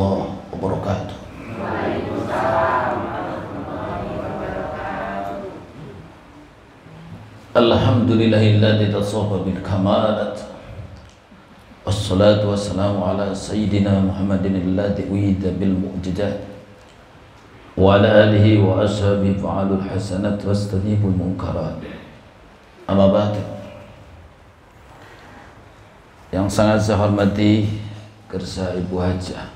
Wabarakatuh. Alhamdulillahilladzi tasawwaba bil kamalat. Wassalatu wassalamu ala sayyidina Muhammadin alladzi uida bil mu'jizat wa ala alihi wa ashabihi fa'alul hasanat wastadibul munkarat. Amma ba'd. Yang sangat saya hormati Kersa Ibu Hajah,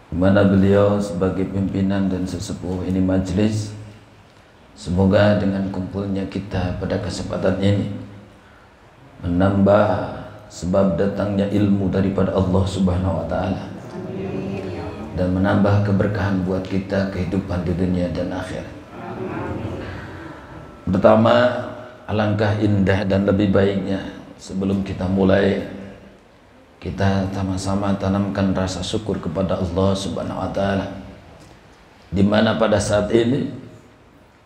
di mana beliau sebagai pimpinan dan sesepuh ini majelis. Semoga dengan kumpulnya kita pada kesempatan ini menambah sebab datangnya ilmu daripada Allah Subhanahu wa taala dan menambah keberkahan buat kita kehidupan di dunia dan akhirat. Pertama, alangkah indah dan lebih baiknya sebelum kita mulai, kita sama-sama tanamkan rasa syukur kepada Allah Subhanahu wa taala, di mana pada saat ini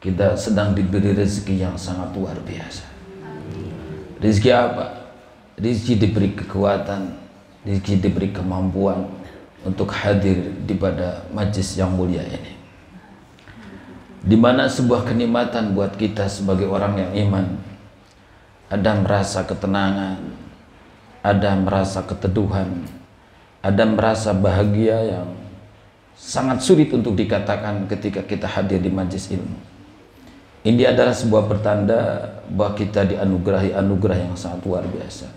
kita sedang diberi rezeki yang sangat luar biasa. Rezeki apa? Rezeki diberi kekuatan, rezeki diberi kemampuan untuk hadir di pada majlis yang mulia ini, di mana sebuah kenikmatan buat kita sebagai orang yang iman. Ada merasa ketenangan, ada merasa keteduhan, ada merasa bahagia yang sangat sulit untuk dikatakan ketika kita hadir di majlis ilmu. Ini adalah sebuah pertanda bahwa kita dianugerahi anugerah yang sangat luar biasa.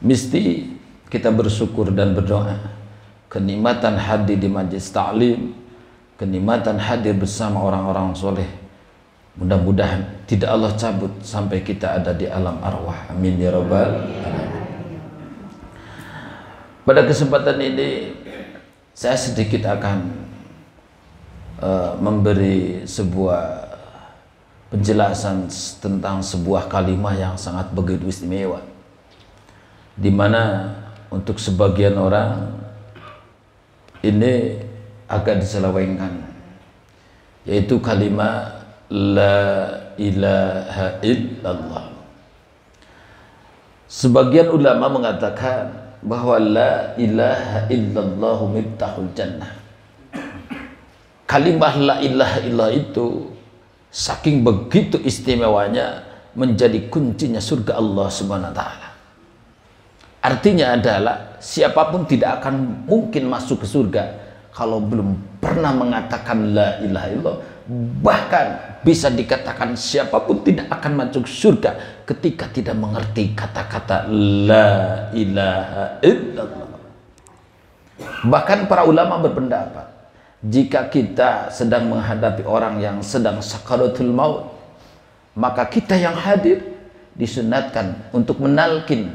Mesti kita bersyukur dan berdoa. Kenikmatan hadir di majlis ta'lim, kenikmatan hadir bersama orang-orang soleh, mudah-mudahan tidak Allah cabut sampai kita ada di alam arwah. Amin ya rabbal alamin. Pada kesempatan ini saya sedikit akan memberi sebuah penjelasan tentang sebuah kalimat yang sangat begitu istimewa, di mana untuk sebagian orang ini agak diselewengkan, yaitu kalimat la ilaha illallah. Sebagian ulama mengatakan bahwa la ilaha illallah miftahul jannah. Kalimat la ilaha illallah itu saking begitu istimewanya menjadi kuncinya surga Allah Subhanahu wa taala. Artinya adalah siapapun tidak akan mungkin masuk ke surga kalau belum pernah mengatakan la ilaha illallah. Bahkan bisa dikatakan siapapun tidak akan masuk surga ketika tidak mengerti kata-kata la ilaha illallah. Bahkan para ulama berpendapat, jika kita sedang menghadapi orang yang sedang sakaratul maut, maka kita yang hadir disunatkan untuk menalkin,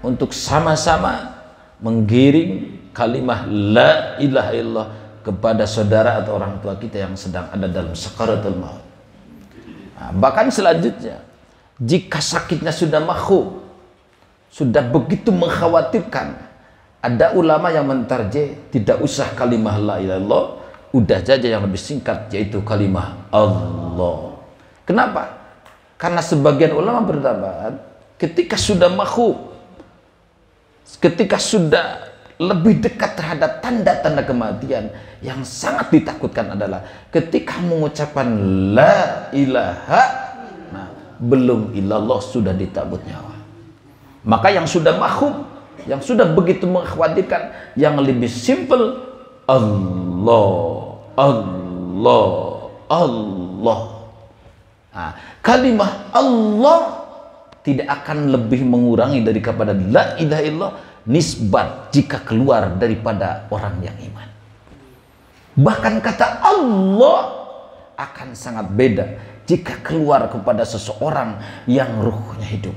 untuk sama-sama menggiring kalimat la ilaha illallah kepada saudara atau orang tua kita yang sedang ada dalam sakaratul maut. Nah, bahkan selanjutnya, jika sakitnya sudah makhluk, sudah begitu mengkhawatirkan, ada ulama yang mentarjih tidak usah kalimat la ilaha illallah, udah saja yang lebih singkat, yaitu kalimat Allah. Kenapa? Karena sebagian ulama berpendapat ketika sudah makhluk, ketika sudah lebih dekat terhadap tanda-tanda kematian, yang sangat ditakutkan adalah ketika mengucapkan la ilaha, nah, belum illallah sudah dicabut nyawa. Maka yang sudah makhluk, yang sudah begitu mengkhawatirkan, yang lebih simple Allah, Allah, Allah. Nah, kalimat Allah tidak akan lebih mengurangi daripada la ilaha illallah nisbat jika keluar daripada orang yang iman. Bahkan kata Allah akan sangat beda jika keluar kepada seseorang yang ruhnya hidup.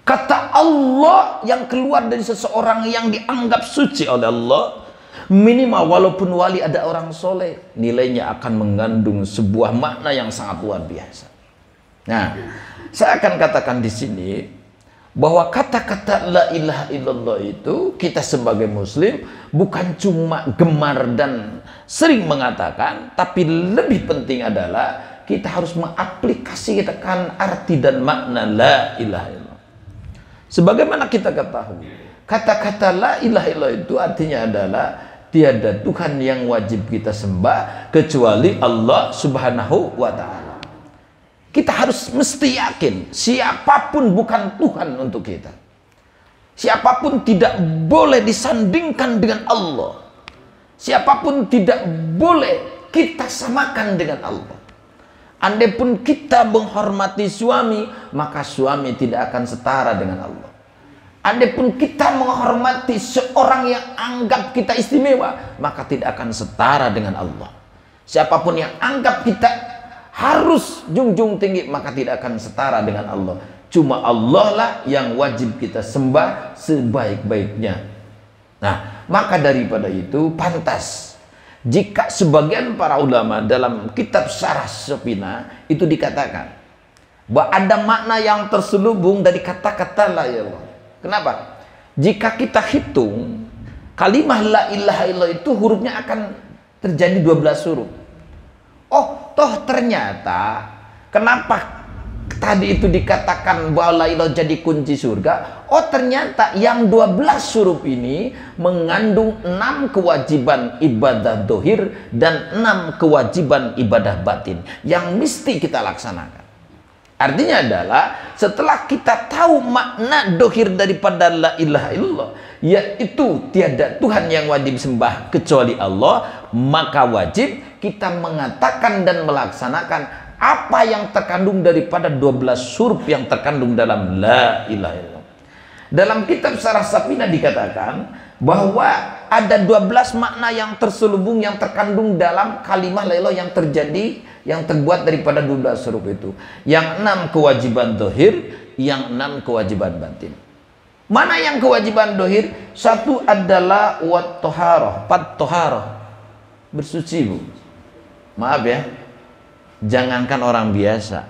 Kata Allah yang keluar dari seseorang yang dianggap suci oleh Allah, minimal walaupun wali ada orang soleh, nilainya akan mengandung sebuah makna yang sangat luar biasa. Nah, saya akan katakan di sini bahwa kata-kata la ilaha illallah itu kita sebagai muslim bukan cuma gemar dan sering mengatakan, tapi lebih penting adalah kita harus mengaplikasikan arti dan makna la ilaha illallah. Sebagaimana kita ketahui, Kata-kata la ilaha illallah itu artinya adalah tiada Tuhan yang wajib kita sembah kecuali Allah Subhanahu wa ta'ala. Kita harus mesti yakin siapapun bukan Tuhan untuk kita. Siapapun tidak boleh disandingkan dengan Allah. Siapapun tidak boleh kita samakan dengan Allah. Andai pun kita menghormati suami, maka suami tidak akan setara dengan Allah. Andai pun kita menghormati seorang yang anggap kita istimewa, maka tidak akan setara dengan Allah. Siapapun yang anggap kita harus junjung tinggi, maka tidak akan setara dengan Allah. Cuma Allah lah yang wajib kita sembah sebaik-baiknya. Nah, maka daripada itu pantas jika sebagian para ulama dalam kitab Syarah Safinah itu dikatakan bahwa ada makna yang terselubung dari kata-kata la ilaha illallah. Kenapa? Jika kita hitung kalimah la ilaha illallah itu hurufnya akan terjadi 12 huruf. Oh, toh ternyata kenapa tadi itu dikatakan bahwa la ilaha jadi kunci surga? Oh, ternyata yang 12 huruf ini mengandung 6 kewajiban ibadah dohir dan 6 kewajiban ibadah batin yang mesti kita laksanakan. Artinya adalah setelah kita tahu makna dohir daripada la ilaha illallah, yaitu tiada Tuhan yang wajib sembah kecuali Allah, maka wajib kita mengatakan dan melaksanakan apa yang terkandung daripada 12 huruf yang terkandung dalam la ilaha illallah. Dalam kitab Syarah Safinah dikatakan bahwa ada 12 makna yang terselubung yang terkandung dalam kalimah la ilaha yang terjadi, yang terbuat daripada 12 huruf itu. Yang 6 kewajiban dohir, yang 6 kewajiban batin. Mana yang kewajiban dohir? Satu adalah wat toharoh, pat toharoh, bersuci, Bu. Maaf ya, jangankan orang biasa,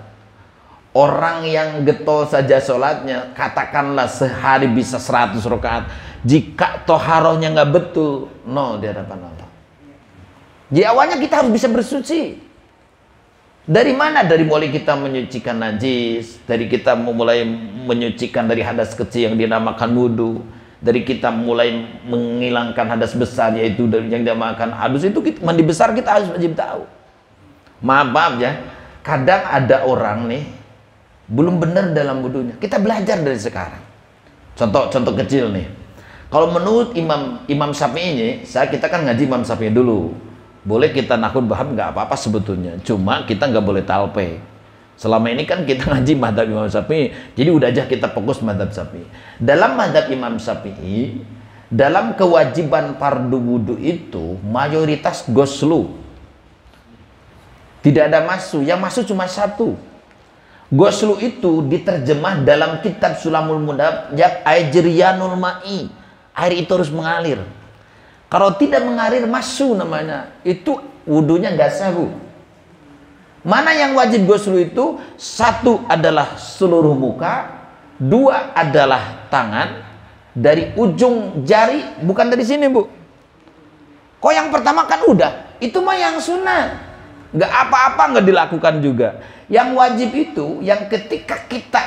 orang yang getol saja sholatnya, katakanlah sehari bisa 100 rakaat, jika toharohnya nggak betul, no di hadapan Allah. Di awalnya kita harus bisa bersuci. Dari mana? Dari mulai kita menyucikan najis, dari kita mulai menyucikan dari hadas kecil yang dinamakan wudu, dari kita mulai menghilangkan hadas besar yaitu dari yang dinamakan hadus itu. Mandi besar kita harus wajib tahu. Maaf ya, kadang ada orang nih belum benar dalam wudunya. Kita belajar dari sekarang. Contoh kecil nih. Kalau menurut Imam Syafi'i ini, kita kan ngaji Imam Syafi'i dulu. Boleh kita nakut paham, nggak apa-apa sebetulnya. Cuma kita nggak boleh talpe. Selama ini kan kita ngaji madhab Imam Syafi'i, jadi udah aja kita fokus madhab Syafi'i. Dalam madhab Imam Syafi'i, dalam kewajiban fardu wudu itu mayoritas goslu. Tidak ada masu, yang masu cuma satu. Goslu itu diterjemah dalam kitab Sulamul Mundab, ajriyanul ma'i. Air itu harus mengalir. Kalau tidak mengalir, masu namanya. Itu wudunya nggak sah, Bu. Mana yang wajib goslu itu? Satu adalah seluruh muka, dua adalah tangan, dari ujung jari, bukan dari sini, Bu. Kok yang pertama kan udah, itu mah yang sunnah. Nggak apa-apa nggak dilakukan juga. Yang wajib itu, yang ketika kita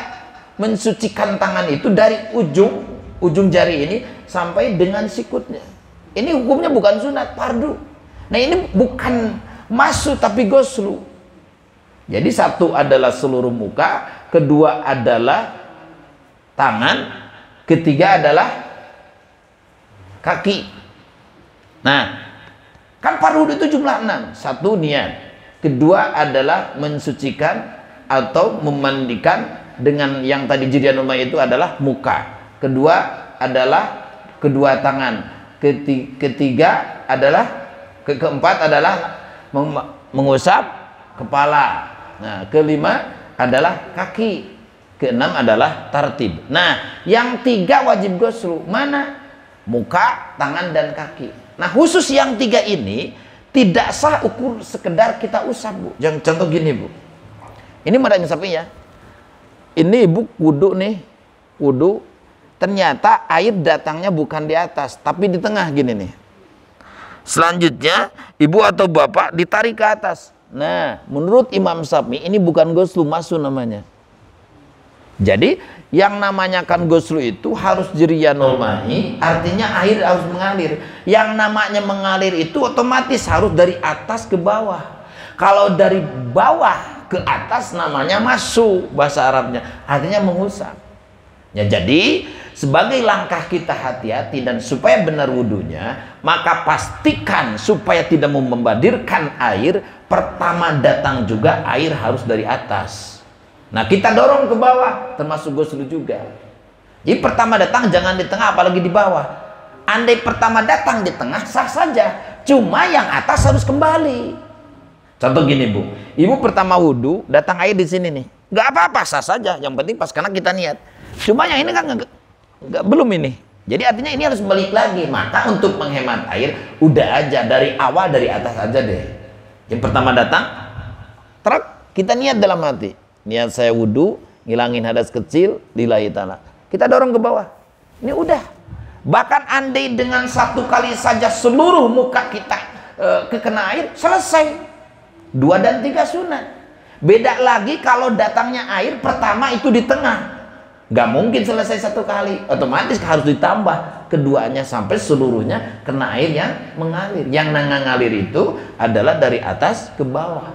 mensucikan tangan itu dari ujung jari ini sampai dengan sikutnya. Ini hukumnya bukan sunat, fardu. Nah ini bukan masu tapi goslu. Jadi satu adalah seluruh muka, kedua adalah tangan, ketiga adalah kaki. Nah, kan fardu itu jumlah 6. Satu niat, kedua adalah mensucikan atau memandikan dengan yang tadi jirian rumah itu adalah muka. Kedua adalah kedua tangan. Ketiga adalah keempat adalah mengusap kepala. Nah, kelima adalah kaki. Keenam adalah tartib. Nah, yang 3 wajib goslu. Mana? Muka, tangan, dan kaki. Nah, khusus yang 3 ini tidak sah ukur sekedar kita usap, Bu. Yang contoh gini, Bu. Ini madhab Syafi'i ya. Ini Ibu wudu nih. Wudu. Ternyata air datangnya bukan di atas, tapi di tengah gini nih. Selanjutnya, ibu atau bapak ditarik ke atas. Nah, menurut Imam Syafi'i ini bukan goslu, masu namanya. Jadi yang namanya kan guslu itu harus jiriyanul ma'i, artinya air harus mengalir. Yang namanya mengalir itu otomatis harus dari atas ke bawah. Kalau dari bawah ke atas namanya masuk, bahasa Arabnya, artinya mengusap. Ya, jadi sebagai langkah kita hati-hati dan supaya benar wudunya, maka pastikan supaya tidak membadirkan air, pertama datang juga air harus dari atas. Nah, kita dorong ke bawah, termasuk guslu juga. Jadi pertama datang jangan di tengah, apalagi di bawah. Andai pertama datang di tengah, sah saja. Cuma yang atas harus kembali. Contoh gini, Bu. Ibu pertama wudhu, datang air di sini nih. Nggak apa-apa, sah saja. Yang penting pas karena kita niat. Cuma yang ini kan belum ini. Jadi artinya ini harus balik lagi. Maka untuk menghemat air, udah aja dari awal, dari atas aja deh. Yang pertama datang, truk, kita niat dalam hati. Niat saya wudhu, ngilangin hadas kecil, lillahi ta'ala. Kita dorong ke bawah. Ini udah. Bahkan andai dengan satu kali saja seluruh muka kita kekena air, selesai. 2 dan 3 sunat. Beda lagi kalau datangnya air pertama itu di tengah. Gak mungkin selesai satu kali. Otomatis harus ditambah keduanya sampai seluruhnya kena air yang mengalir. Yang ngalir itu adalah dari atas ke bawah.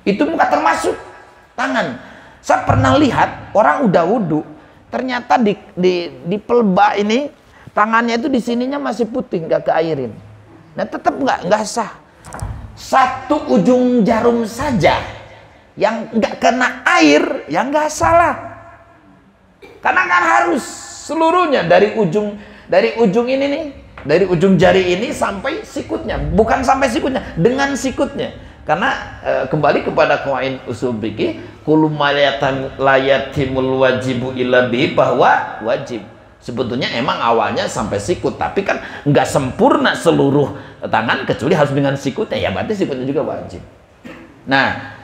Itu muka termasuk tangan. Saya pernah lihat orang udah wudhu, ternyata di pelba ini tangannya itu di sininya masih putih, nggak keairin. Nah tetap nggak sah. Satu ujung jarum saja yang nggak kena air, yang nggak salah. Karena kan harus seluruhnya dari ujung ini nih, dari ujung jari ini sampai sikutnya, bukan sampai sikutnya, dengan sikutnya. Karena kembali kepada qawaid usul fikih, kullu ma la yatimul wajibu illa bihi, bahwa wajib. Sebetulnya emang awalnya sampai sikut, tapi kan nggak sempurna seluruh tangan kecuali harus dengan sikutnya, ya berarti sikutnya juga wajib. Nah,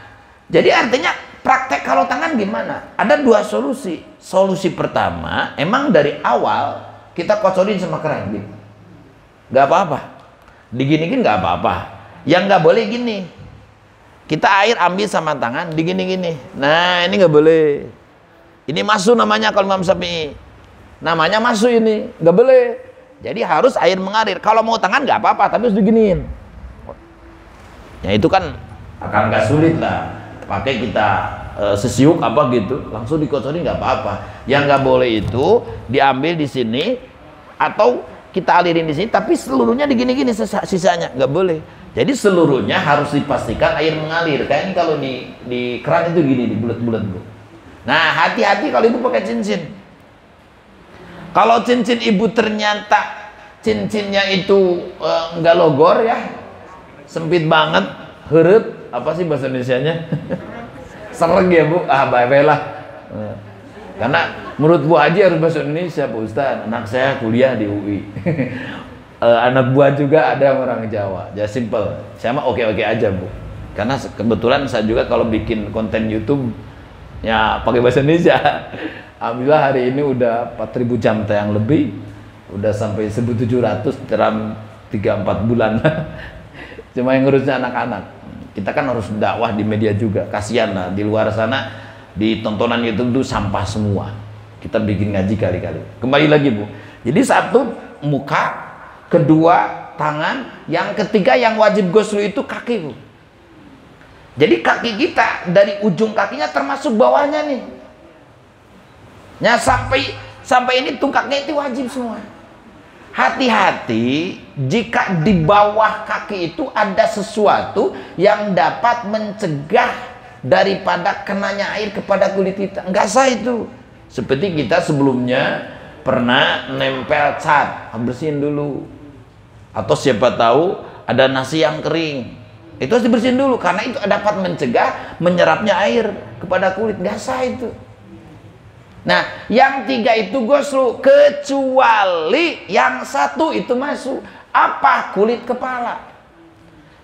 jadi artinya praktek kalau tangan gimana? Ada 2 solusi. Solusi pertama, emang dari awal kita kocorin sama keranjang, nggak apa-apa. Diginiin nggak apa-apa. Yang nggak boleh gini. Kita air ambil sama tangan, digini-gini. Nah, ini nggak boleh. Ini masuk namanya kalau Imam Syafi'i. Namanya masuk ini, nggak boleh. Jadi harus air mengalir. Kalau mau tangan nggak apa-apa, tapi harus diginiin. Ya itu kan akan nggak sulit lah. Pakai kita sesiuk apa gitu, langsung dikocorin nggak apa-apa. Yang nggak boleh itu diambil di sini atau kita alirin di sini, tapi seluruhnya digini-gini sisanya nggak boleh. Jadi seluruhnya harus dipastikan air mengalir. Kayak ini kalau di keran itu gini, di bulat-bulat, Bu. Nah, hati-hati kalau ibu pakai cincin. Kalau cincin ibu ternyata cincinnya itu enggak logor ya, sempit banget, heret, apa sih bahasa Indonesianya? Sereg ya, Bu. Ah, baiklah. Karena menurut Bu Haji harus bahasa Indonesia, Pak Ustaz. Anak saya kuliah di UI. Anak buah juga ada orang Jawa. Just simple. Saya mah oke-oke aja, Bu. Karena kebetulan saya juga kalau bikin konten YouTube ya pakai bahasa Indonesia. Alhamdulillah hari ini udah 4.000 jam tayang lebih. Udah sampai 1.700 dalam 3-4 bulan. Cuma yang ngurusnya anak-anak. Kita kan harus dakwah di media juga. Kasihan lah di luar sana di tontonan YouTube itu sampah semua. Kita bikin ngaji kali-kali. Kembali lagi, Bu. Jadi satu muka, kedua tangan, yang ketiga yang wajib ghusl itu kaki, Bu. Jadi kaki kita dari ujung kakinya termasuk bawahnya nih. Nah, sampai ini tungkaknya itu wajib semua. Hati-hati jika di bawah kaki itu ada sesuatu yang dapat mencegah daripada kenanya air kepada kulit kita. Enggak sah itu. Seperti kita sebelumnya pernah nempel cat, bersihin dulu. Atau siapa tahu ada nasi yang kering, itu harus dibersihin dulu karena itu dapat mencegah menyerapnya air kepada kulit. Nggak sah itu. Nah, yang 3 itu ghusl, kecuali yang 1 itu masuk. Apa? Kulit kepala.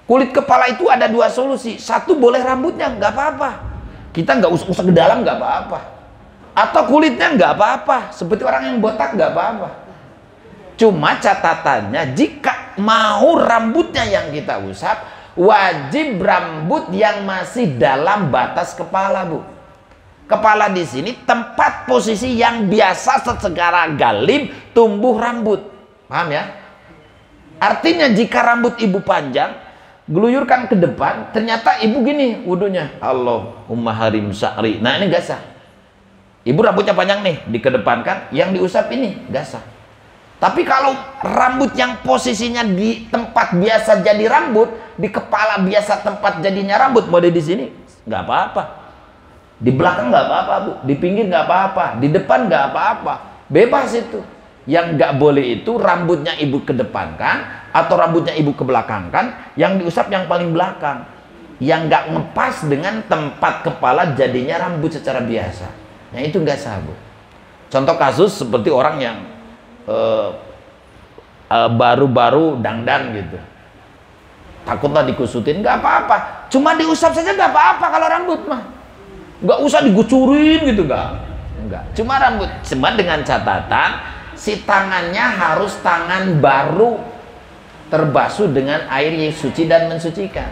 Kulit kepala itu ada 2 solusi. 1 boleh rambutnya, nggak apa-apa. Kita nggak usah ke dalam, nggak apa-apa. Atau kulitnya nggak apa-apa. Seperti orang yang botak, nggak apa-apa. Cuma catatannya, jika mau rambutnya yang kita usap, wajib rambut yang masih dalam batas kepala, Bu. Kepala di sini tempat posisi yang biasa secara galib tumbuh rambut. Paham ya? Artinya jika rambut ibu panjang, geluyurkan ke depan, ternyata ibu gini wudunya. Allahumma harim sya'ri. Nah ini gak sah. Ibu rambutnya panjang nih, dikedepankan, yang diusap ini gak sah. Tapi kalau rambut yang posisinya di tempat biasa jadi rambut, di kepala biasa tempat jadinya rambut, model di sini, nggak apa-apa. Di belakang nggak apa-apa, Bu. Di pinggir nggak apa-apa. Di depan nggak apa-apa. Bebas itu. Yang nggak boleh itu rambutnya ibu kedepankan atau rambutnya ibu kebelakangkan, yang diusap yang paling belakang. Yang nggak ngepas dengan tempat kepala jadinya rambut secara biasa. Nah itu nggak sah, Bu. Contoh kasus seperti orang yang baru-baru dangdan gitu, takutlah dikusutin, nggak apa-apa, cuma diusap saja nggak apa-apa kalau rambut mah, nggak usah digucurin gitu, nggak, cuma rambut, cuma dengan catatan si tangannya harus tangan baru terbasuh dengan air yang suci dan mensucikan.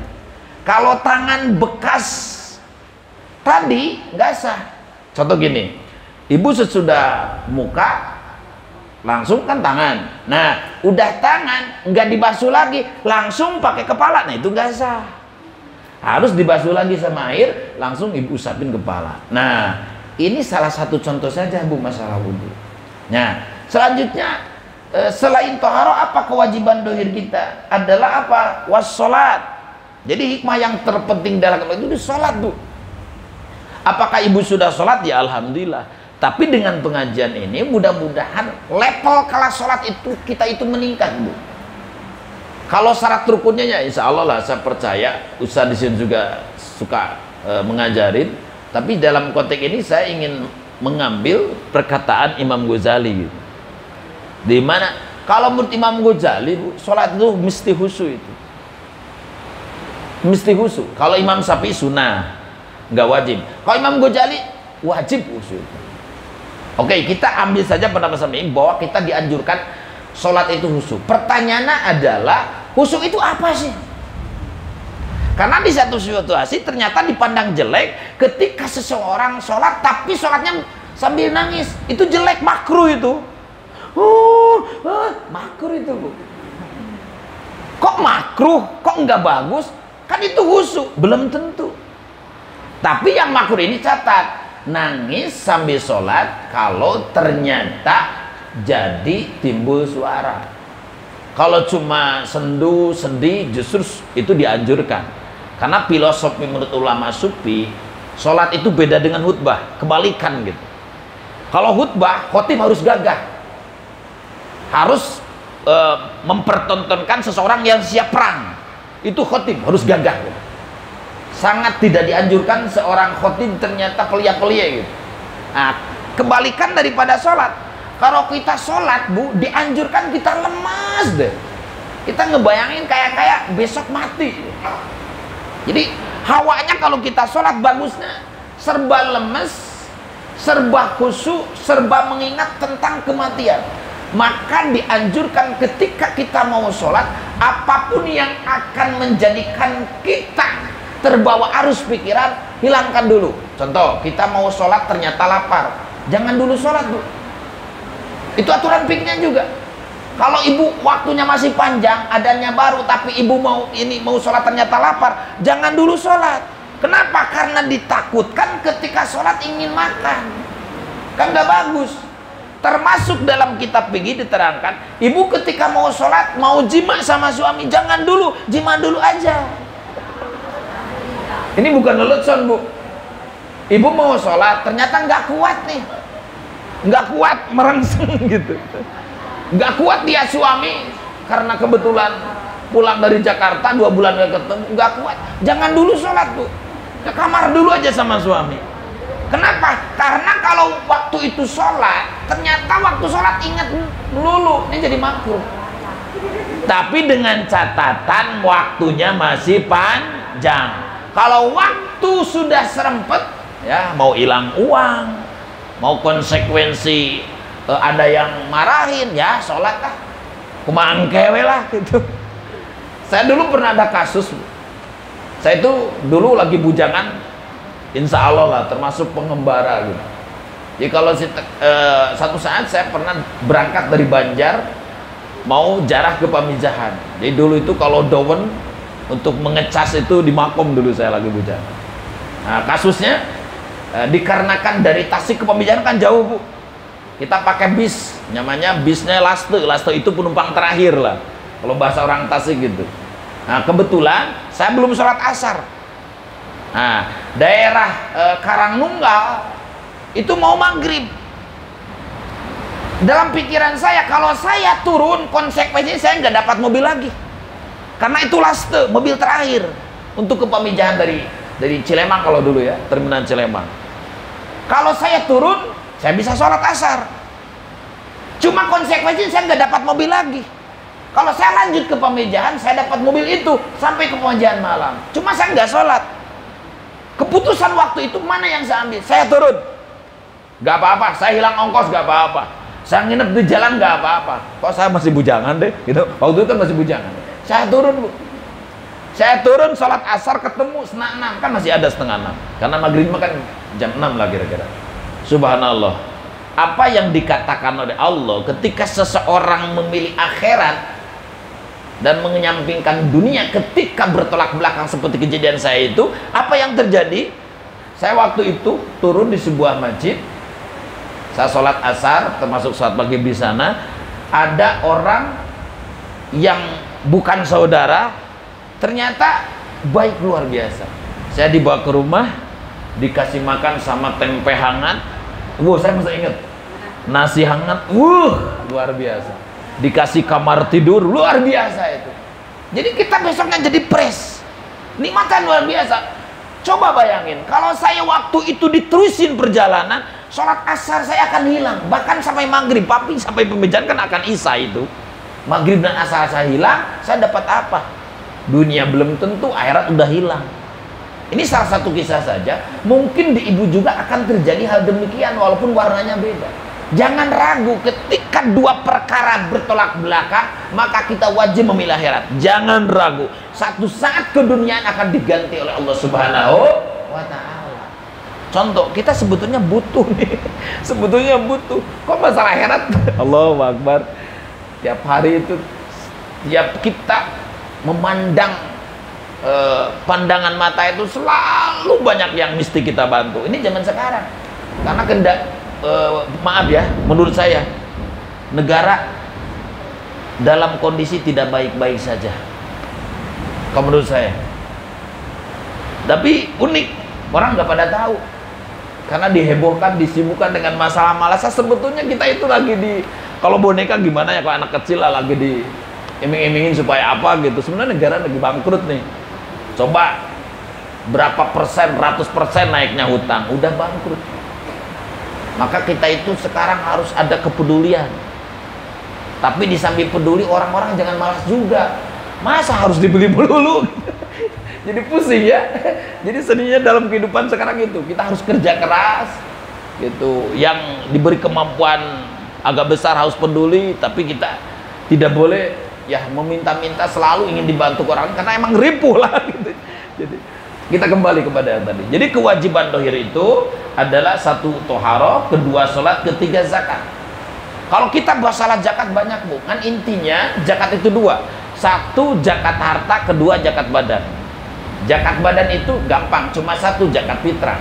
Kalau tangan bekas tadi nggak sah. Contoh gini, ibu sesudah muka langsung kan tangan, nah udah tangan nggak dibasuh lagi langsung pakai kepala, nah itu nggak sah, harus dibasuh lagi sama air, langsung ibu usapin kepala. Nah ini salah satu contoh saja, Bu, masalah wudhu. Nah selanjutnya selain toharo, apa kewajiban dohir kita? Adalah apa? Wassalat. Jadi hikmah yang terpenting dalam itu sholat, Bu. Apakah ibu sudah sholat? Ya alhamdulillah. Tapi dengan pengajian ini mudah-mudahan level kelas sholat itu kita itu meningkat, Bu. Kalau syarat rukunnya ya insya Allah lah, saya percaya Ustaz di sini juga suka mengajarin. Tapi dalam konteks ini saya ingin mengambil perkataan Imam Ghazali gitu. Di mana kalau menurut Imam Ghazali, Bu, sholat itu mesti khusyuk itu. Mesti khusyuk. Kalau Imam Syafi'i sunnah, nggak wajib. Kalau Imam Ghazali wajib khusyuk. Oke, kita ambil saja pendapat Syafi'i bahwa kita dianjurkan sholat itu khusyuk. Pertanyaannya adalah khusyuk itu apa sih? Karena di satu situasi ternyata dipandang jelek ketika seseorang sholat tapi sholatnya sambil nangis. Itu jelek, makruh itu. Makruh itu, Bu. Kok makruh? Kok nggak bagus? Kan itu khusyuk, belum tentu. Tapi yang makruh ini catat, nangis sambil sholat kalau ternyata jadi timbul suara. Kalau cuma sendu, sedih, justru itu dianjurkan. Karena filosofi menurut ulama sufi, sholat itu beda dengan khutbah, kebalikan gitu. Kalau khutbah, khotib harus gagah, harus mempertontonkan seseorang yang siap perang. Itu khotib harus gagah gitu. Sangat tidak dianjurkan seorang khotib ternyata pelia-pelia gitu. Nah, kebalikan daripada sholat. Kalau kita sholat, Bu, dianjurkan kita lemas deh. Kita ngebayangin kayak besok mati. Jadi hawanya kalau kita sholat bagusnya serba lemes, serba khusyuk, serba mengingat tentang kematian. Maka dianjurkan ketika kita mau sholat, apapun yang akan menjadikan kita terbawa arus pikiran, hilangkan dulu. Contoh, kita mau sholat ternyata lapar, jangan dulu sholat, Bu. Itu aturan fikihnya juga. Kalau ibu waktunya masih panjang, adanya baru, tapi ibu mau sholat ternyata lapar, jangan dulu sholat. Kenapa? Karena ditakutkan ketika sholat ingin makan, kan nggak bagus. Termasuk dalam kitab fikih diterangkan, ibu ketika mau sholat, mau jima sama suami, jangan dulu, jima dulu aja. Ini bukan lelucon, Bu. Ibu mau sholat, ternyata nggak kuat nih, nggak kuat, merangsang gitu, nggak kuat dia suami karena kebetulan pulang dari Jakarta 2 bulan nggak ketemu, nggak kuat. Jangan dulu sholat, Bu. Ke kamar dulu aja sama suami. Kenapa? Karena kalau waktu itu sholat, ternyata waktu sholat ingat melulu, ini jadi makruh. Tapi dengan catatan waktunya masih panjang. Kalau waktu sudah serempet, ya mau hilang uang, mau konsekuensi ada yang marahin, ya sholat lah, kumaha kewe lah gitu. Saya dulu pernah ada kasus, saya itu dulu lagi bujangan insya Allah lah termasuk pengembara gitu. Jadi kalau satu saat saya pernah berangkat dari Banjar mau jarah ke Pamijahan. Jadi dulu itu kalau dawen untuk mengecas itu di Makom dulu saya lagi bujang. Nah kasusnya dikarenakan dari Tasik ke Pamijahan kan jauh Bu. Kita pakai bis, namanya bisnya Laste. Laste itu penumpang terakhir lah kalau bahasa orang Tasik gitu. Nah kebetulan saya belum sholat asar. Nah daerah Karangnunggal itu mau maghrib. Dalam pikiran saya, kalau saya turun, konsekuensinya saya nggak dapat mobil lagi. Karena itu Laste, mobil terakhir untuk ke Pamijahan dari Cilemang kalau dulu ya, terminal Cilemang. Kalau saya turun, saya bisa sholat asar. Cuma konsekuensinya saya nggak dapat mobil lagi. Kalau saya lanjut ke Pamijahan, saya dapat mobil itu sampai ke Pamijahan malam. Cuma saya nggak sholat. Keputusan waktu itu mana yang saya ambil? Saya turun, nggak apa-apa. Saya hilang ongkos, nggak apa-apa. Saya nginep di jalan nggak apa-apa. Kok saya masih bujangan deh gitu. Waktu itu kan masih bujangan. Saya turun Bu. Saya turun sholat asar ketemu setengah 6. Kan masih ada setengah 6. Karena maghrib kan jam 6 lah kira-kira. Subhanallah. Apa yang dikatakan oleh Allah ketika seseorang memilih akhirat dan menyampingkan dunia ketika bertolak belakang seperti kejadian saya itu, apa yang terjadi? Saya waktu itu turun di sebuah masjid. Saya sholat asar, termasuk sholat maghrib di sana. Ada orang yang bukan saudara, ternyata baik luar biasa. Saya dibawa ke rumah, dikasih makan sama tempe hangat. Saya masih ingat. Nasi hangat, luar biasa. Dikasih kamar tidur, luar biasa itu. Jadi kita besoknya jadi pres. Nikmatan luar biasa. Coba bayangin, kalau saya waktu itu diterusin perjalanan, sholat asar saya akan hilang, bahkan sampai maghrib. Tapi sampai Pamijahan kan akan isya itu. Maghrib dan asar saya hilang, saya dapat apa? Dunia belum tentu, akhirat udah hilang. Ini salah satu kisah saja. Mungkin di ibu juga akan terjadi hal demikian, walaupun warnanya beda. Jangan ragu ketika dua perkara bertolak belakang, maka kita wajib memilih akhirat. Jangan ragu. Satu saat keduniaan akan diganti oleh Allah Subhanahu wa Ta'ala. Contoh, kita sebetulnya butuh nih. Sebetulnya butuh. Kok masalah akhirat? Allahu Akbar. Tiap hari itu, tiap kita memandang pandangan mata itu selalu banyak yang mesti kita bantu. Ini zaman sekarang. Karena maaf ya, menurut saya negara dalam kondisi tidak baik-baik saja. Kalau menurut saya. Tapi unik, orang nggak pada tahu. Karena dihebohkan, disibukkan dengan masalah malas. Sebetulnya kita itu lagi kalau boneka gimana ya, kalau anak kecil lah lagi iming-imingin supaya apa gitu. Sebenarnya negara lagi bangkrut nih. Coba berapa persen, 100% naiknya hutang, udah bangkrut. Maka kita itu sekarang harus ada kepedulian. Tapi di samping peduli, orang-orang jangan malas juga. Masa harus dibeli melulu? Jadi pusing ya. Jadi seninya dalam kehidupan sekarang itu, kita harus kerja keras gitu. Yang diberi kemampuan agak besar harus peduli, tapi kita tidak boleh ya meminta-minta selalu ingin dibantu orang, karena emang ripuh lah gitu. Jadi kita kembali kepada yang tadi. Jadi kewajiban dohir itu adalah satu toharoh, kedua sholat, ketiga zakat. Kalau kita bahas salat zakat banyak Bu, kan intinya zakat itu dua. Satu zakat harta, kedua zakat badan. Zakat badan itu gampang, cuma satu, zakat fitrah.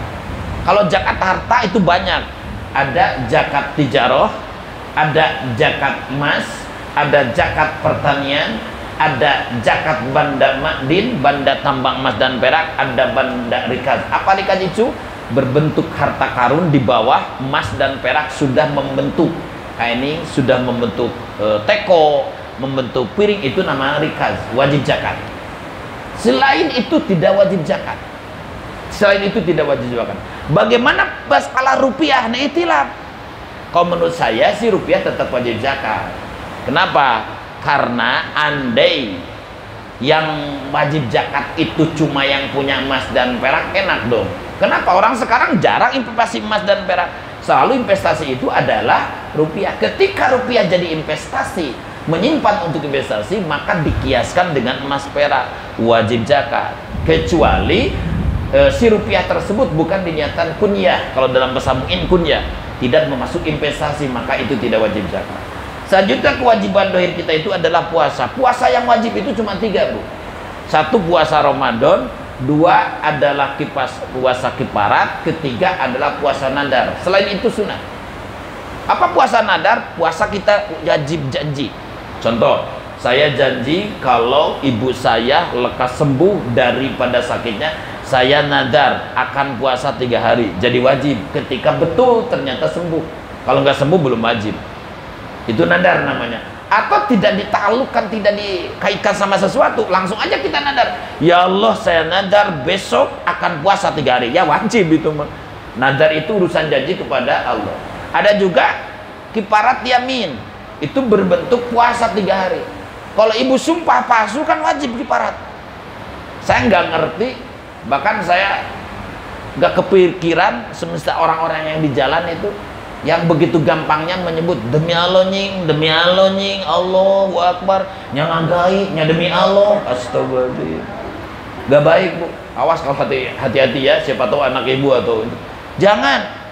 Kalau zakat harta itu banyak. Ada zakat tijaroh, ada zakat emas, ada zakat pertanian, ada zakat banda makdin, banda tambang emas dan perak, ada banda rikaz. Apa rikaz itu? Berbentuk harta karun, di bawah emas dan perak sudah membentuk. Ini sudah membentuk teko, membentuk piring, itu namanya rikaz, wajib zakat. Selain itu tidak wajib zakat. Selain itu tidak wajib zakat. Bagaimana masalah rupiah? Nah itilaf. Kalau menurut saya sih rupiah tetap wajib zakat. Kenapa? Karena andai yang wajib zakat itu cuma yang punya emas dan perak, enak dong. Kenapa? Orang sekarang jarang investasi emas dan perak. Selalu investasi itu adalah rupiah. Ketika rupiah jadi investasi, menyimpan untuk investasi, maka dikiaskan dengan emas perak, wajib zakat. Kecuali si rupiah tersebut bukan niatan kunyah. Kalau dalam bahasa mu'in kunyah, tidak memasuk investasi, maka itu tidak wajib zakat. Selanjutnya kewajiban dohir kita itu adalah puasa. Puasa yang wajib itu cuma 3, Bu. 1 puasa Ramadan, 2 adalah puasa kiparat, ketiga adalah puasa nadar. Selain itu sunnah. Apa puasa nadar? Puasa kita wajib janji. Contoh, saya janji kalau ibu saya lekas sembuh daripada sakitnya, saya nadar akan puasa 3 hari. Jadi wajib ketika betul ternyata sembuh. Kalau nggak sembuh belum wajib. Itu nadar namanya. Atau tidak ditaklukkan, tidak dikaitkan sama sesuatu, langsung aja kita nadar. Ya Allah, saya nadar besok akan puasa 3 hari. Ya wajib itu. Nadar itu urusan janji kepada Allah. Ada juga kiparat yamin. Itu berbentuk puasa 3 hari. Kalau ibu sumpah palsu kan wajib kiparat. Saya nggak ngerti, bahkan saya nggak kepikiran semesta orang-orang yang di jalan itu yang begitu gampangnya menyebut demi Allah nying, Allahu Akbar, yang gaibnya demi Allah. Astagfirullahaladzim. Gak baik, Bu. Awas kalau hati-hati ya, siapa tahu anak ibu atau itu. Jangan.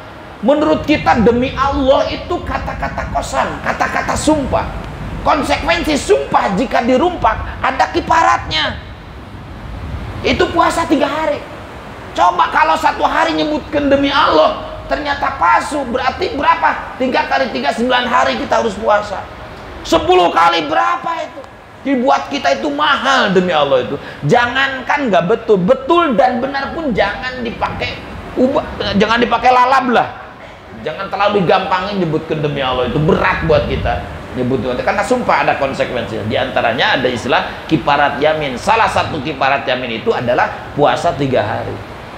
Menurut kita demi Allah itu kata-kata kosam, kata-kata sumpah. Konsekuensi sumpah jika dirumpak ada kiparatnya. Itu puasa 3 hari. Coba kalau 1 hari nyebutkan demi Allah ternyata palsu, berarti berapa? 3 kali 3, 9 hari kita harus puasa. 10 kali berapa itu? Dibuat kita itu mahal demi Allah itu. Jangankan nggak betul, betul dan benar pun jangan dipakai jangan dipakai lalab lah. Jangan terlalu digampangin nyebutkan demi Allah, itu berat buat kita nyebutkan, karena sumpah ada konsekuensinya. Di antaranya ada istilah kiparat yamin. Salah satu kiparat yamin itu adalah puasa 3 hari.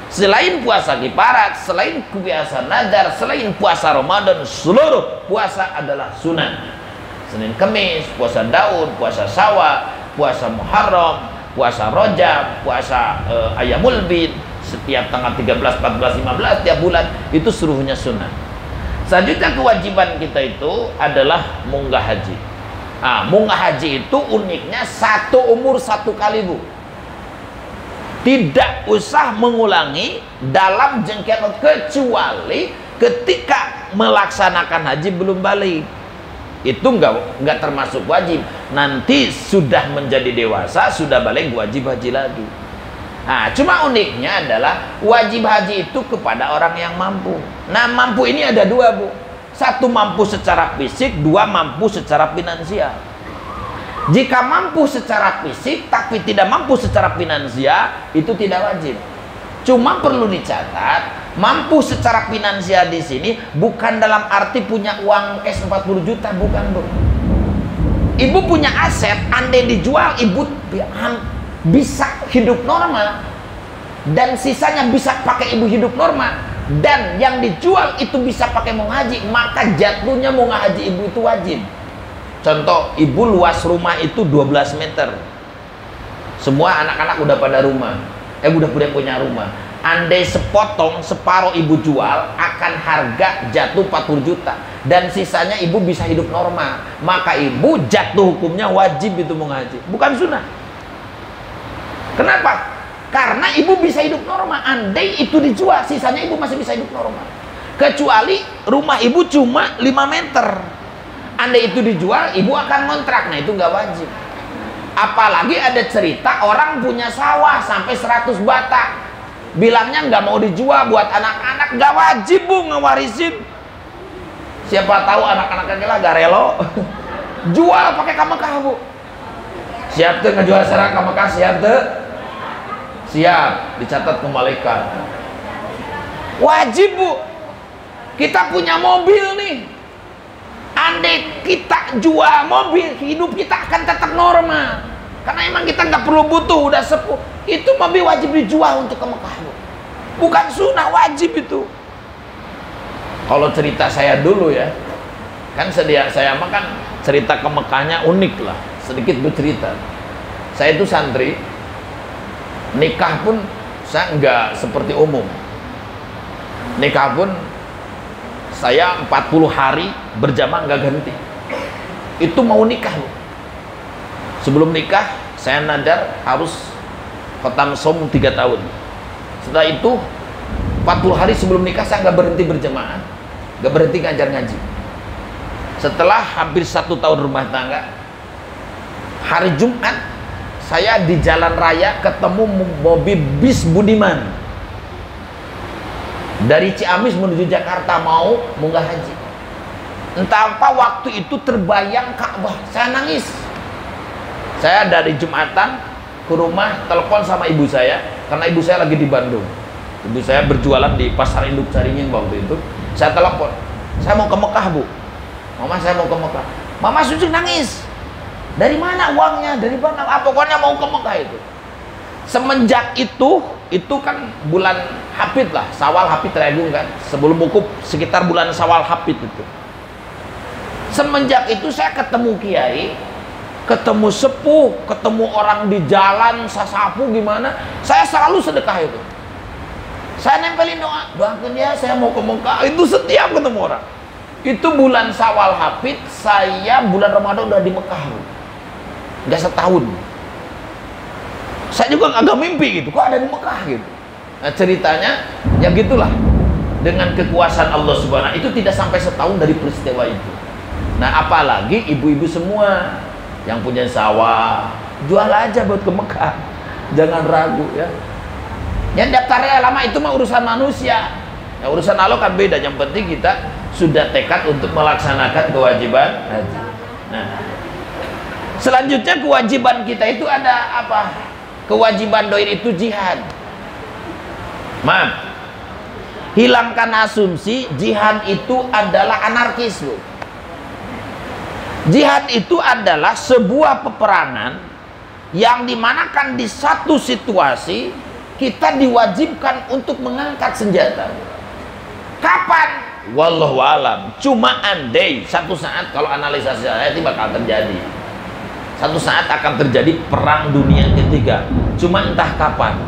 Selain puasa kiparat, selain puasa nadar, selain puasa Ramadan, seluruh puasa adalah sunnah. Senin Kemis, puasa Daud, puasa Syawal, puasa Muharram, puasa Rajab, puasa Ayyamul Bid, setiap tanggal 13, 14, 15 tiap bulan, itu seluruhnya sunnah. Selanjutnya kewajiban kita itu adalah munggah haji. Munggah haji itu uniknya 1 umur 1 kali, Bu. Tidak usah mengulangi dalam jangka kecuali ketika melaksanakan haji belum balik. Itu enggak termasuk wajib. Nanti sudah menjadi dewasa, sudah balik, wajib haji lagi. Cuma uniknya adalah wajib haji itu kepada orang yang mampu. Nah, mampu ini ada 2, Bu. 1 mampu secara fisik, 2 mampu secara finansial. Jika mampu secara fisik tapi tidak mampu secara finansial, itu tidak wajib. Cuma perlu dicatat, mampu secara finansial di sini bukan dalam arti punya uang cash 40 juta, bukan, Bu. Ibu punya aset, andai dijual, ibu bisa hidup normal dan sisanya bisa pakai ibu hidup normal, dan yang dijual itu bisa pakai mau haji, maka jatuhnya mau haji ibu itu wajib. Contoh, ibu luas rumah itu 12 meter. Semua anak-anak udah pada rumah. Udah punya rumah. Andai sepotong, separuh ibu jual, akan harga jatuh 40 juta. Dan sisanya ibu bisa hidup normal. Maka ibu jatuh hukumnya wajib itu mengaji. Bukan sunnah. Kenapa? Karena ibu bisa hidup normal. Andai itu dijual, sisanya ibu masih bisa hidup normal. Kecuali rumah ibu cuma 5 meter. Andai itu dijual, ibu akan ngontrak. Nah, itu nggak wajib. Apalagi ada cerita orang punya sawah sampai 100 batak, bilangnya nggak mau dijual buat anak-anak. Nggak wajib, Bu, ngewarisin. Siapa tahu anak-anak kita gak relo jual pakai ke Mekah, Bu. Siap tuh ngejual serang ke Mekah, siap tuh? Siap, dicatat ke malaikat. Wajib, Bu. Kita punya mobil nih, andai kita jual mobil, hidup kita akan tetap normal. Karena emang kita nggak perlu butuh, udah sepuh. Itu mobil wajib dijual untuk ke Mekah, Bu. Bukan sunnah, wajib itu. Kalau cerita saya dulu ya, kan saya makan cerita ke Mekahnya unik lah, sedikit bercerita. Saya itu santri, nikah pun saya nggak seperti umum. Nikah pun saya 40 hari berjamaah nggak ganti. Itu mau nikah, Bu. Sebelum nikah saya nadar harus khotam som 3 tahun. Setelah itu 40 hari sebelum nikah saya nggak berhenti berjemaah, nggak berhenti ngajar ngaji. Setelah hampir 1 tahun rumah tangga, hari Jumat saya di jalan raya ketemu mobil bis Budiman dari Ciamis menuju Jakarta mau munggah haji. Entah apa waktu itu terbayang Ka'bah, saya nangis. Saya dari Jumatan ke rumah telepon sama ibu saya karena ibu saya lagi di Bandung. Ibu saya berjualan di Pasar Induk Caringin waktu itu. Saya telepon, saya mau ke Mekah Bu. Mama, saya mau ke Mekah. Mama Suci nangis. Dari mana uangnya? Dari mana? Pokoknya mau ke Mekah itu. Semenjak itu kan bulan Hapit lah, Syawal Hapit Ragung kan. Sebelum wukuf sekitar bulan Syawal Hapit itu. Semenjak itu saya ketemu kiai, ketemu sepuh, ketemu orang di jalan, sasapu gimana, saya selalu sedekah itu. Saya nempelin doa, doakan ya saya mau ke Mekah. Itu setiap ketemu orang. Itu bulan Syawal Hapit, saya bulan Ramadan udah di Mekah. Nggak setahun. Saya juga agak mimpi gitu, kok ada di Mekah gitu. Nah ceritanya, ya gitulah. Dengan kekuasaan Allah Subhanahu, itu tidak sampai setahun dari peristiwa itu. Nah apalagi ibu-ibu semua yang punya sawah, jual aja buat ke Mekah. Jangan ragu ya. Yang daftarnya lama itu mah urusan manusia. Ya, urusan Allah kan beda. Yang penting kita sudah tekad untuk melaksanakan kewajiban haji. Nah, selanjutnya kewajiban kita itu ada apa? Kewajiban doi itu jihad. Maaf, hilangkan asumsi jihad itu adalah anarkis, Bu. Jihad itu adalah sebuah peperangan yang dimanakan di satu situasi kita diwajibkan untuk mengangkat senjata. Kapan? Wallahu alam. Cuma andai satu saat, kalau analisa saya itu bakal terjadi. Satu saat akan terjadi perang dunia ketiga. Cuma entah kapan.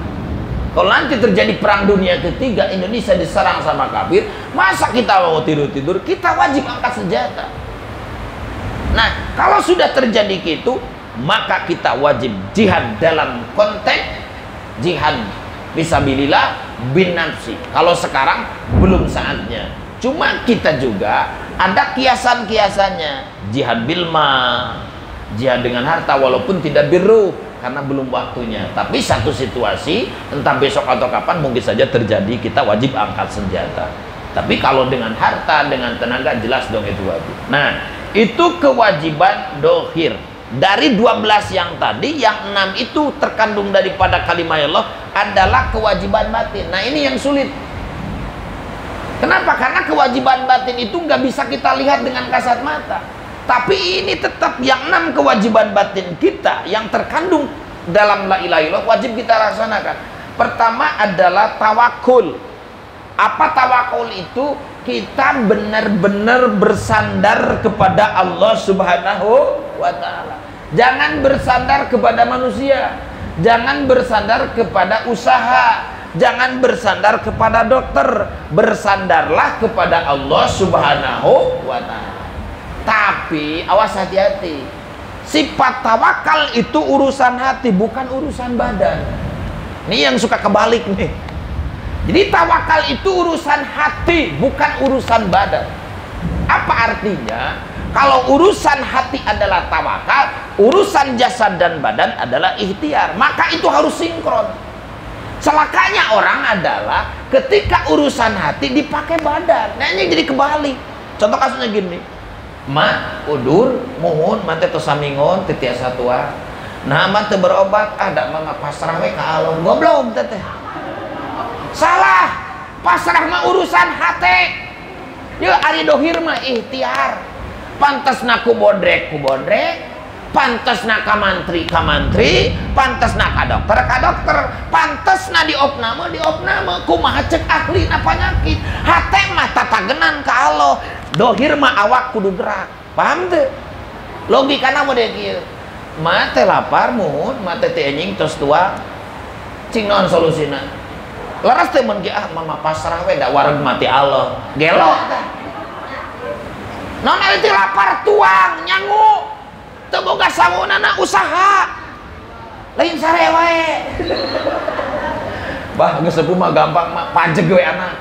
Kalau nanti terjadi perang dunia ketiga, Indonesia diserang sama kafir, masa kita mau tidur-tidur? Kita wajib angkat senjata. Nah, kalau sudah terjadi gitu, maka kita wajib jihad dalam konteks jihad fisabilillah bin nafsi. Kalau sekarang belum saatnya. Cuma kita juga ada kiasan-kiasannya. Jihad bilma, jihad dengan harta walaupun tidak birruh karena belum waktunya. Tapi satu situasi, entah besok atau kapan mungkin saja terjadi, kita wajib angkat senjata. Tapi kalau dengan harta, dengan tenaga, jelas dong itu wajib. Nah, itu kewajiban dohir. Dari 12 yang tadi, yang 6 itu terkandung daripada kalimah Allah adalah kewajiban batin. Nah ini yang sulit. Kenapa? Karena kewajiban batin itu nggak bisa kita lihat dengan kasat mata. Tapi ini tetap yang 6 kewajiban batin kita yang terkandung dalam la ilaha illallah wajib kita laksanakan. Pertama adalah tawakul. Apa tawakul itu? Kita benar-benar bersandar kepada Allah Subhanahu wa ta'ala. Jangan bersandar kepada manusia, jangan bersandar kepada usaha, jangan bersandar kepada dokter. Bersandarlah kepada Allah Subhanahu wa ta'ala. Tapi awas, hati-hati. Sifat tawakal itu urusan hati, bukan urusan badan. Ini yang suka kebalik nih. Jadi tawakal itu urusan hati, bukan urusan badan. Apa artinya? Kalau urusan hati adalah tawakal, urusan jasad dan badan adalah ikhtiar. Maka itu harus sinkron. Celakanya orang adalah ketika urusan hati dipakai badan. Nah ini jadi kebalik. Contoh kasusnya gini. Mak, udur, muhun, mate tosamingon, titiasa tua. Nah, mate berobat, ada mama pasrah we ka Allah. Goblok teteh. Salah, pasrah mah urusan hati. Ya ari dohir mah ikhtiar. Pantasna ku bodrek, pantasna ka mantri, pantasna ka dokter, pantasna diopname, kumaha cek ahli na panyakit. Hate mah tatagenan ka Allah. Dohir mah awak kudu gerak. Paham teu? Logikana mah kieu. Mate lapar muhun, mate teh anjing tos tua. Cing naon solusina? Laras teh mun ah mama pasrah we da wareg mati Allah. Gelo tah. Non itu lapar tuang nyangu. Teu boga sangunana usaha. Lain sare wae. bah geus sepuh mah gampang mah pajeg we anak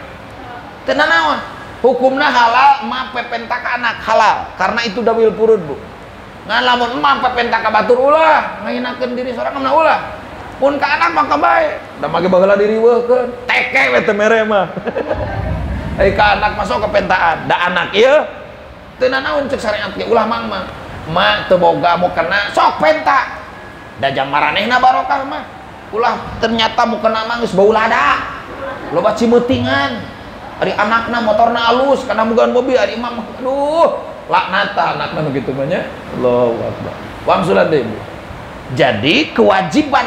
teu naon hukumna halal mah pepenta ka anak halal karena itu dawil purud Bu ngan lamun mah pepenta ka batur ulah ngahinakeun diri sorangan mah ulah pun ka anak mah bae da mage baheula diriweuhkeun teke we teu mere mah ai ka anak masuk kepentaan da anak ieu teu naon ceuk syariat ge ulah mang mah mak teu boga mau kena sok penta da jam maranehna barokah mah ulah ternyata mau kena mah geus bau lada loba cimeutingan ari anakna motorna alus kana bogaan mobil ari imam aduh laknata anakna begitu mah nya Allahu akbar wangsulan deui Bu jadi kewajiban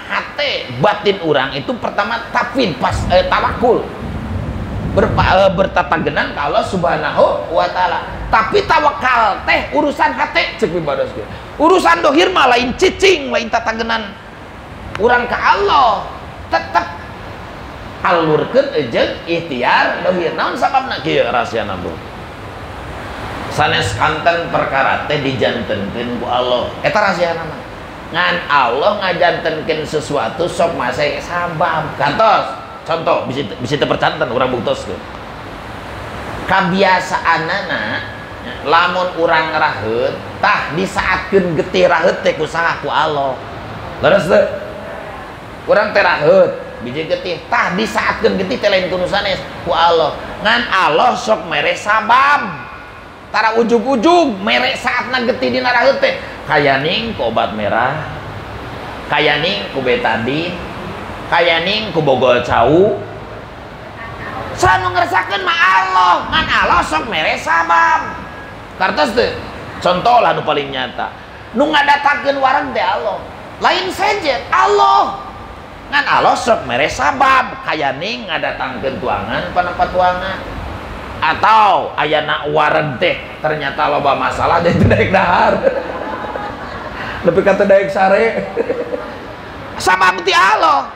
hate batin orang itu pertama tafwid pas tawakul bertatagenan ka Allah Subhanahu wa taala tapi tawakal teh urusan hate ceuk ibadah urusan dohir mah lain cicing lain tatagenan urang ka Allah tetep alurkeun ejeug ikhtiar dohir naon sababna kieu rahasiana Bu sanes kanten perkara teh dijantenkeun ku Allah eta rahasiana mah ngan Allah ngajantenkeun sesuatu sok mase sabab kantos contoh bisa terpercanten urang buktos kabiasaanana lamun urang raheut tah disaatkeun getih raheut teh kusaha ku Allah leres teu urang teh raheut biji getih tah disaatkeun getih teh lain kudu sanes ku Allah ngan Allah sok mere sabab tara ujug-ujug mere saatna getih dina raheut teh kayaning ku obat merah kayaning ku betadin kayaning ku bogol cau sanu ngerasakeun mah Allah ngan Allah sok mere sabab kartos teh contoh lah nu paling nyata nu ngadatakeun wareg teh Allah lain saja Allah ngan Allah sok mere sabab kayaning ngadatangkeun tuangan panempat tuangan atau ayana wareg teh ternyata loba masalah jadi daek dahar lebih kata daek sare sabab ti Allah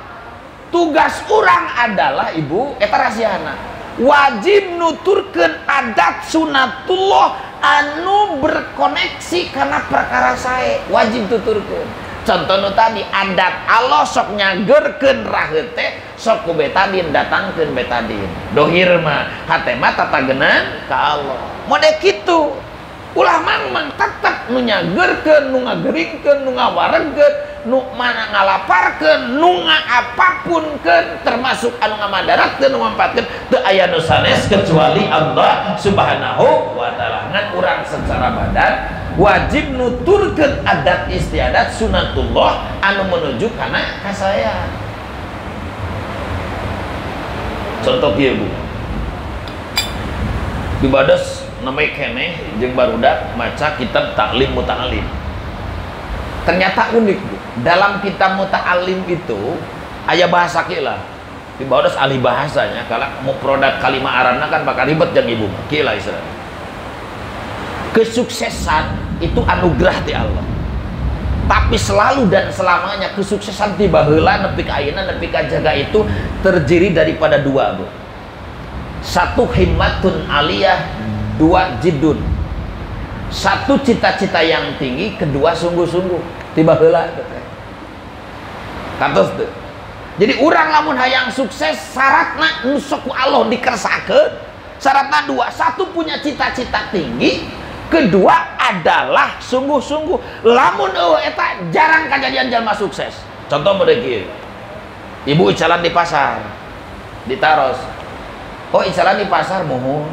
tugas orang adalah Ibu eta rahasiana wajib nuturkeun adat sunatullah anu berkoneksi karena perkara sae wajib tuturkeun contoh nu tadi adat Allah sok nyageurkeun raheut teh sok ku betadin datangkeun betadin dohir mah hate mah tatagenan ka Allah mode kitu ulah mang tetep nu nyageurkeun nu ngageringkeun nu ngawaregkeun nu mana ngalaparkeun nu ngaapapunkeun termasuk anu ngamadaratkeun nu ngampatkeun teu aya nu sanes kecuali Allah Subhanahu wa taala ngan urang secara badan wajib nuturkeun adat istiadat sunatullah anu menuju kana kasaya contoh kieu Bu dibadas namanya keneh jeung barudak maca kitab taklim muta'alim ternyata unik Bu dalam kitab muta'alim itu aya bahasa kieu di bawah ahli bahasanya kalau mau produk kalimat Arabna kan bakal ribet jeung Ibu kieu lah istilahnya kesuksesan itu anugerah ti Allah tapi selalu dan selamanya kesuksesan tiba heula nepi ka ayeuna nepi ka jaga itu terdiri daripada dua Bu satu himmatun aliyah dua jiddun satu cita-cita yang tinggi kedua sungguh-sungguh tiba heula kantos teu jadi urang lamun hayang sukses syaratna nu sok ku Allah dikersakeun syaratna dua satu punya cita-cita tinggi kedua adalah sungguh-sungguh lamun eta jarang kejadian jalma sukses contoh model kieu ibu icalan di pasar ditaros oh icalan di pasar mohon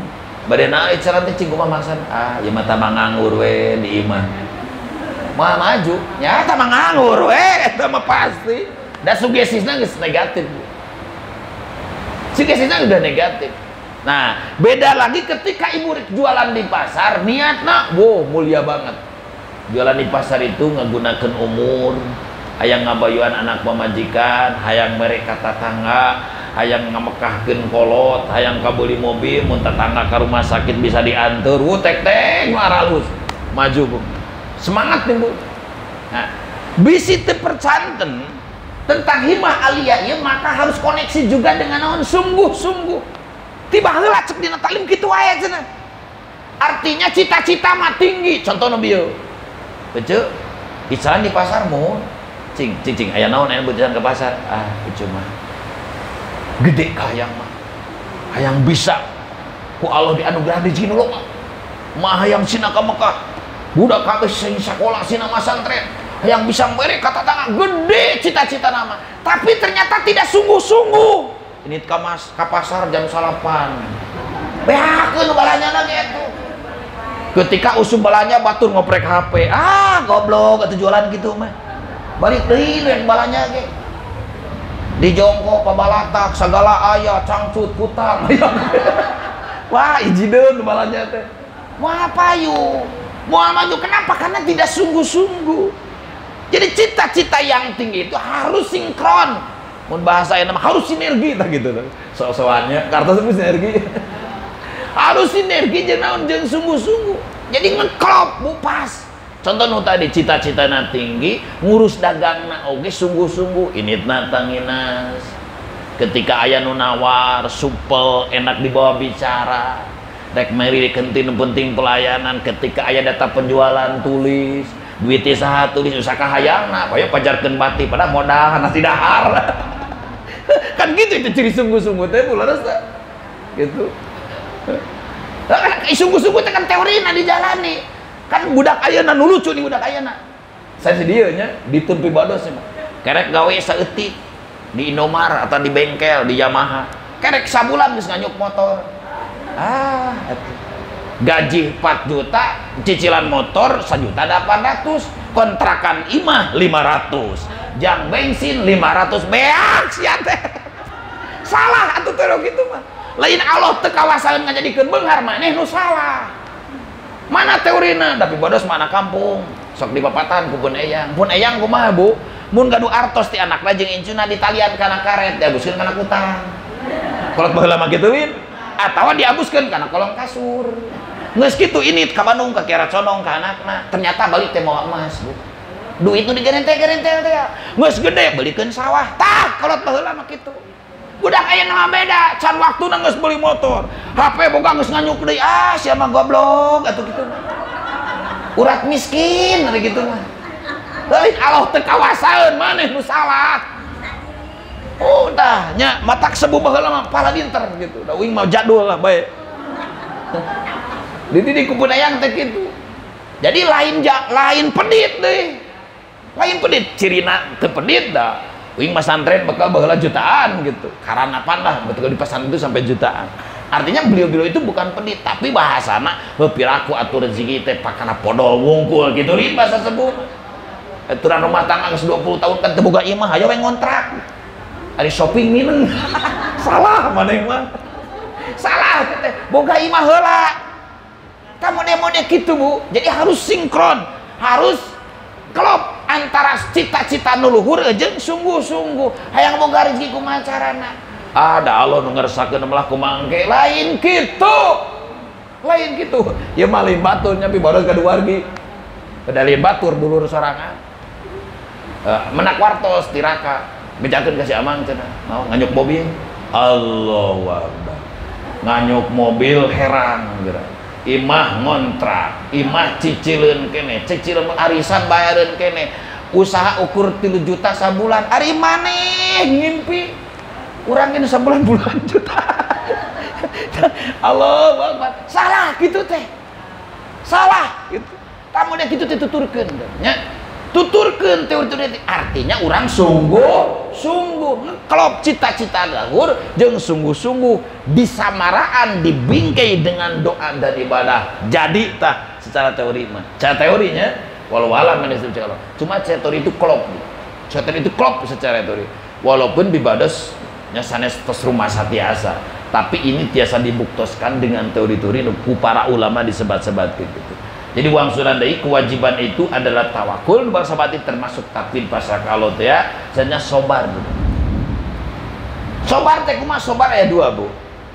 badena icalan teh cing kumaha maksan ieu mah tah nganggur we di imah mah maju nya tah nganggur we eta mah pasti da sugesisna geus negatif Bu sugesisna udah negatif. Nah beda lagi ketika ibu jualan di pasar niatna wow mulia banget jualan di pasar itu menggunakan umur hayang ngabayuan anak pemajikan hayang mereka tetangga hayang ngamekahkeun kolot hayang kabeli mobil mun tetangga ke rumah sakit bisa diantar tek maralus maju Bu semangat nih Bu nah bisi teu percanten tentang himmah aliyah ya maka harus koneksi juga dengan naon sungguh-sungguh tiba heula cek dina taklim kitu aya cenah artinya cita-cita mah tinggi contoh nu bieu beuceuk dicalan di pasar mohon cing aya naon aya beuceun ke pasar beuceuk mah gede ka hayang mah, hayang bisa ku Allah dianugerah rezeki nu loba, mah hayang sina ka Mekah, budak kabeh sing sakola sina masantren, hayang bisa mere kata tangan gede cita-cita nama, tapi ternyata tidak sungguh-sungguh. Ini ka pasar jam 8. Behakeun balanyana gitu. Ketika usum balanya batur ngoprek HP. Ah, goblok atuh jualan gitu mah. Balik deui yang balanya ge. Di jongkok pabalatak segala aya cangcut kutang. Wah, ijideun balanya teh. Moal payu. Moal maju kenapa? Karena tidak sungguh-sungguh. Jadi cita-cita yang tinggi itu harus sinkron. Mun bahasa yang nama harus sinergi tak gitu so-soannya karena sebut sinergi harus sinergi jeung jeung sungguh-sungguh jadi ngeklop bu pas contoh nu tadi cita-cita na tinggi ngurus dagangna oge sungguh-sungguh initna tanginas ketika aya nu nawar supel enak dibawa bicara rek meri kentin penting pelayanan ketika aya data penjualan tulis duit saha tulis usaka hayangna bae pajarkeun bati pada modal nasi dahar kan gitu itu ciri sungguh-sungguh teh pula rasa gitu sungguh-sungguh teh kan teorina dijalani kan budak ayeuna nu lucu nih budak ayeuna saya dieu nya ditun pibados mah kerek gawe saeutik di Indomar atau di bengkel di Yamaha kerek sabulan geus nganyuk motor gaji 4 juta cicilan motor 1.800.000 kontrakan imah 500 jang bensin 500 beak sia teh salah atuh teh gitu mah lain Allah teu kawasan ngajadikeun beunghar maneh nu salah mana teorina tapi bodos mana kampung sok dipapatan ku pun eyang kumaha bu mun gaduh artos ti anakna jeung incuna ditalian kana karet diabuskeun kana kutang kolot baheula mah gituin atawa diabuskeun kana kolong kasur geus kitu ini ka Bandung ka Kiara Condong ka anakna ternyata balik teh mawa emas bu duit nu digerentel teh geus gede belikeun sawah tah kolot baheula mah kitu budak ayeuna mah beda can waktuna geus beli motor HP boga geus nganyuk deui sia mah goblok atuh kitu mah urat miskin ari kitu mah lain Allah teu kawasaeun maneh nu salah udah nya matak sebu baheula mah pala dinter gitu da uing mah jadul lah bae dididik ku budayang teh kitu jadi lain pedit deh lain pedit cirina teu pedit dah uing masantren bakal baheula jutaan gitu karena apa lah betul di pesantren itu sampai jutaan artinya beliau-beliau itu bukan pedit tapi bahasana piraku atur rezeki teh pakana podol wungkul gitu rin bahasa sebut aturan rumah tangga geus 20 tahun kan teu boga imah aya we ngontrak ari shopping mineng salah maneh mah salah teh boga imah heula ka mode-mode kitu bu jadi harus sinkron harus klop antara cita-cita nu luhur jeung sungguh-sungguh hayang boga rezeki kumaha carana ada Allah nu ngeresakeun malah kumaha engke lain kitu ya mah lain batur nya pi baru kaduargi da lain batur dulur sorangan menak wartos tiraka bejakeun ka si Amang cenah mau nganyuk mobil Allahu Akbar nganyuk mobil herang geura imah ngontrak imah cicileun kene cicileun arisan bayareun kene usaha ukur 3 juta sabulan ari maneh ngimpi urang ini sabulan puluhan juta Allahu Akbar salah gitu teh salah gitu kamu deh gitu tuturkeun nya tuturkeun teori-teori artinya orang sungguh ngeklop cita-cita luhur jeung sungguh-sungguh disamaraan dibingkai dengan doa dan ibadah jadi tah secara teori mah cara teorinya walau alam cuma secara teori itu klop secara teori walaupun bibados nya sanes tos rumah satiasa tapi ini tiasa dibuktoskan dengan teori-teori ku para ulama disebat-sebat gitu. Jadi wang surandai kewajiban itu adalah tawakul bangsa batin termasuk takwil pasrah kalau teh ya jadinya sobar teh kumaha sobar aya 2 bu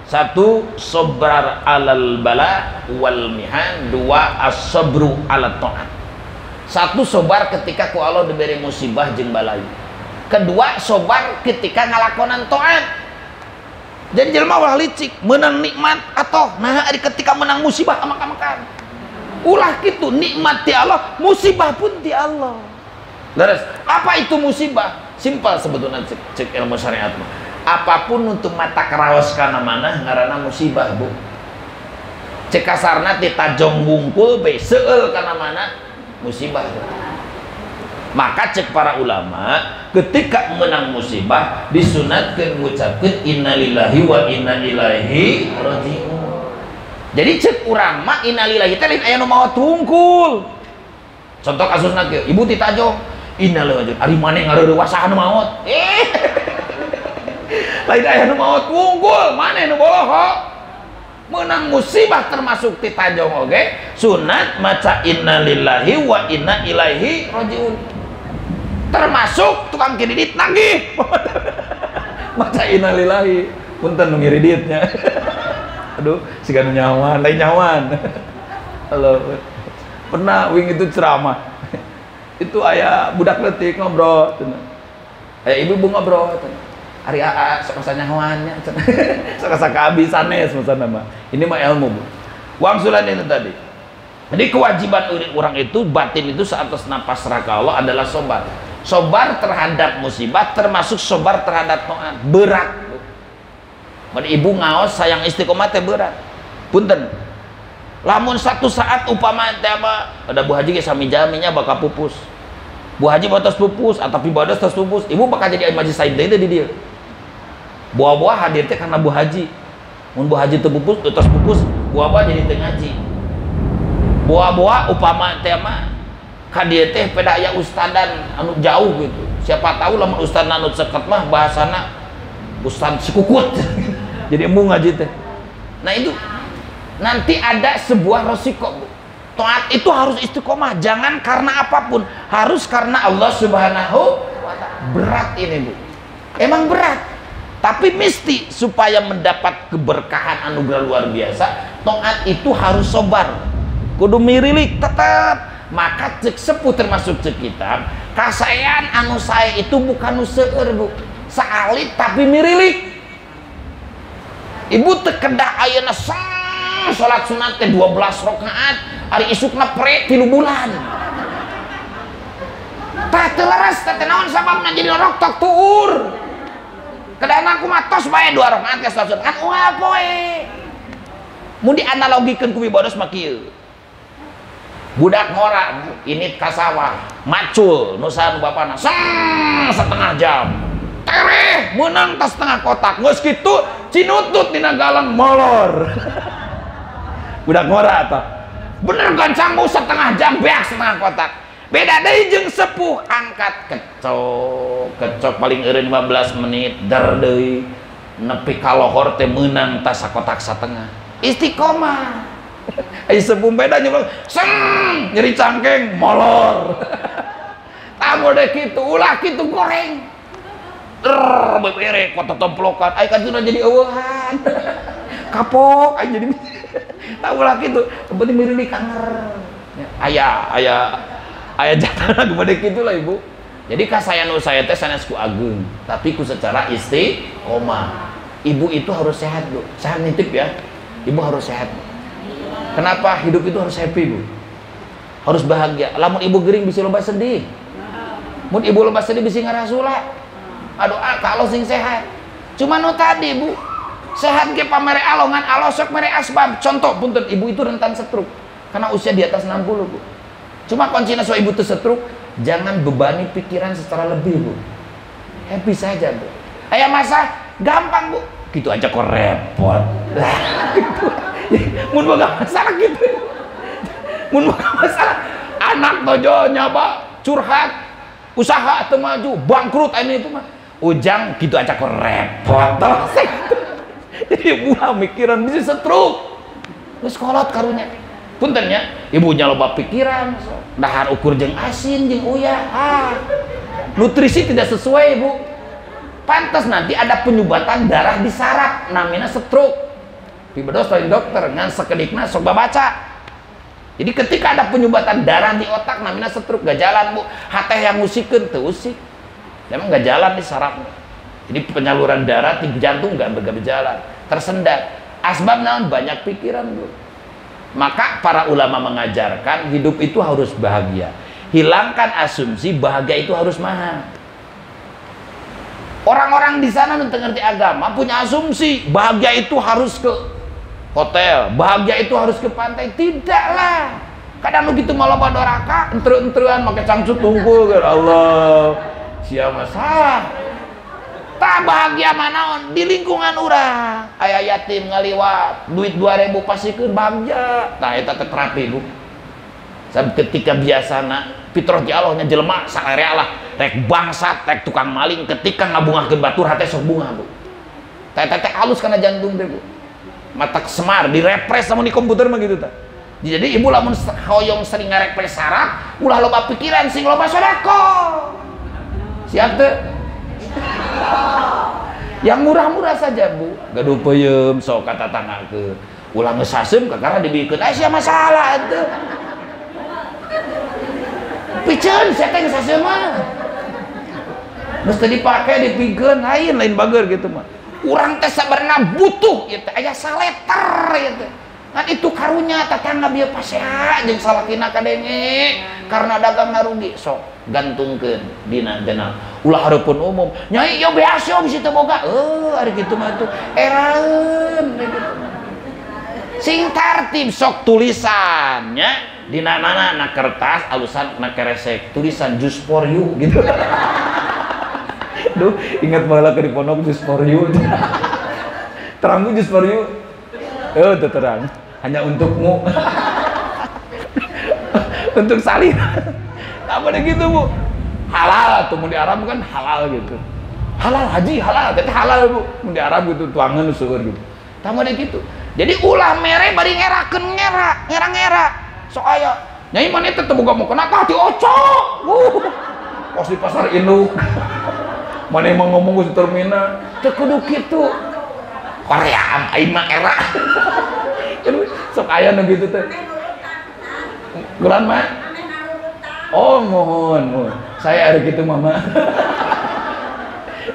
1 sobar alal bala wal mihan 2 as-sabru ala ta'at 1 sobar ketika ku Allah diberi musibah jeung balayu 2 sobar ketika ngalakonan ta'at jadi jelema ulah licik menang nikmat atau nah ketika menang musibah amak-amakan ulah gitu nikmat di Allah musibah pun di Allah leres apa itu musibah simpel sebetulnya cek ilmu syariat apapun untuk mata karaos kana mana ngaranna musibah Bu. Cek kasarna ti tajong wungkul be seueul kana mana musibah. Maka cek para ulama ketika menang musibah disunatkeun ngucapkeun innalillahi wa inna ilaihi rajiun. Jadi cek urang mah innalillahi teh lain aya nu maot wungkul. Contoh kasusna kieu, ibu ti tajong innalillahi ari maneh ngareureuwasahan nu maot. Lain aya nu maot wungkul, maneh nu boloho. Menang musibah termasuk ti tajong oge sunat maca innalillahi wa inna ilaihi rajiun. Termasuk tukang kredit nagih maca innalillahi punten nu ngiriditnya. Aduh siga nyawan lain nyawan. Halo pernah wing itu ceramah itu aya budak leutik ngobrol aya ibu-ibu ngobrol ari aa sok asa nyawannya sok asa ka abi sanes maksudna mah ini mah ilmu Bu. Wangsulan itu tadi. Jadi kewajiban orang itu batin itu saat napas raka Allah adalah sobar. Sobar terhadap musibah termasuk sobar terhadap taat. Berat. Mun ibu ngaos sayang istiqomah teh berat. Punten. Lamun satu saat upama teh ada Bu Haji ge sami jaminya bakal pupus. Bu Haji batas pupus atau ibadah tas pupus. Ibu bakal jadi majelis sain teh di dia. Buah-buah hadir teh karena Bu Haji. Mun Bu Haji teu pupus, tas pupus, buah-buah jadi teu ngaji. Buah-buah upama teh mah ka dieu teh peda aya ustadan anu jauh gitu. Siapa tahu lamun ustad anu seket mah bahasana ustad sikukut. Jadi embung ngaji teh. Nah itu nanti ada sebuah resiko Bu. Taat itu harus istiqomah, jangan karena apapun, harus karena Allah Subhanahu wa taala. Berat ini Bu. Emang berat. Tapi mesti supaya mendapat keberkahan anugerah luar biasa, taat itu harus sobar. Kudu mirilik tetap. Maka cek sepuh termasuk cek kitab, kasayan anu saya itu bukan nu seueur Bu. Saalit tapi mirilik. Ibu teu kedah ayeuna salat sunat teh 12 rakaat, hari isukna pre 3 bulan. Tah teu leres teh naon sababna jadi roktok tuur. Kedana aku matos bae 2 rakaat ke salat sunat kan ulah poe. Mun dianalogikeun ku wibados mah kieu. Budak ngora ini ka sawah, macul nu saha nu bapana setengah jam. Tereh menang tas setengah kotak. Geus kitu cinutut dina galang molor. Budak ngora eta. Bener gancang mau setengah jam beak setengah kotak. Beda deui jeung sepuh angkat kecok paling eureun 15 menit dar deui nepi ka lohor teh meunang tas sakotak satengah. Istiqomah. Ai sepuh beda nyoba nyeri cangkeng molor. Tamu deh kitu ulah kitu goreng. Bebere kota tomplokan ai kaduna jadi eueuhan. Kapok ai jadi tahu lah gitu penting mirilik kanger. Aya jatah gede kitu lah Ibu. Jadi kasayan nu saya teh sanes ku ageung, tapi ku secara istiqomah. Ibu itu harus sehat Bu. Saya nitip ya. Ibu harus sehat. Kenapa hidup itu harus happy Bu? Harus bahagia. Lamun ibu gering bisa loba sedih. Mun ibu loba sedih bisa ngarasula. Aduh kalau sing sehat. Cuma nu tadi Bu. Sehat ge pamere alongan alosok mere asbab. Contoh punten ibu itu rentan stroke karena usia di atas 60 Bu. Cuma kuncinya so ibu itu stroke, jangan bebani pikiran secara lebih Bu. Happy saja Bu. Aya masa gampang Bu. Gitu aja kok repot. Lah gitu. Mun boga masalah gitu. Mun boga masalah anak tojonya Pak curhat, usaha teu maju, bangkrut ini itu mah. Ujang gitu aja kok repot. Jadi buah mikiran bisa stroke. Terus kolot karunya. Puntennya, ibunya loba pikiran, dahar ukur jeung asin jeung uyah. Nutrisi tidak sesuai Bu. Pantas nanti ada penyumbatan darah di saraf, namanya stroke. Pibedos lain dokter ngan sekedikna sok baca. Jadi ketika ada penyumbatan darah di otak namanya stroke, gak jalan Bu. Hateh yang ngusikeun teu usik. Memang gak jalan di sarafnya. Jadi penyaluran darah di jantung gak berjalan, tersendat. Asbab naon banyak pikiran Bu. Maka para ulama mengajarkan hidup itu harus bahagia. Hilangkan asumsi bahagia itu harus mahal. Orang-orang di sana yang ngerti agama punya asumsi bahagia itu harus ke hotel, bahagia itu harus ke pantai. Tidaklah. Kadang begitu malah pada doraka, enteru-enteruan pakai cangcut tungkul ke Allah. Siapa masalah? Tak bahagia manaon di lingkungan urang. Aya yatim ngaliwat, duit 2000 pasikeun bahagia. Tah eta teh terapi, Bu. Sampai ketika biasana fitrah di Allahnya jelema salarea lah rek bangsat rek tukang maling ketika ngabungahkeun batur hate sok bunga, Bu. Teh halus kana jantung teh, Bu. Mata semar direpres sama di komputer mah gitu tah. Jadi ibu lamun hoyong sering ngarepres saraf, ulah loba pikiran sing loba sedekah. Siap teh? Yang murah-murah saja, Bu. Gaduh peuyeum sok katatanggakeun. Ulah ngesaseum kakara dibikeun aya sia masalah teh. Piceun saya teh ngesaseum mah. Mesti dipake dipikeun lain bager gitu mah. Urang teh sabarna butuh ieu teh aya saleter ieu teh. Kan itu karunya tetangga bieu pasea jeung salakina kadenge karena dagang narugi sok gantungkeun dina dena ulah hareupeun umum nyai yo beas yo bisi teu boga ari kitu mah tuh eraeun gitu sing tartib sok tulisannya dina mana na kertas alusan na keresek tulisan just for you gitu. Duh ingat baheula ke di pondok just for you. Terang just for you. Teu terang hanya untukmu. Untuk salin. Apa gitu, Bu? Halal tuh mun di Arab kan halal gitu. Halal haji halal, teh halal, Bu. Mun di Arab gitu tuangan seueur gitu. Tama gitu. Jadi ulah mere bari ngerakeun ngera. Sok aya. Nyai maneh teh teu boga mau kena tah diocok. Kos di pasar induk. Maneh mah ngomong ku terminal, teu kudu kitu. Korea aing mah era. Sok aya nu gitu teh. Quran mah? Oh, mohon. Saya ada gitu, Mama.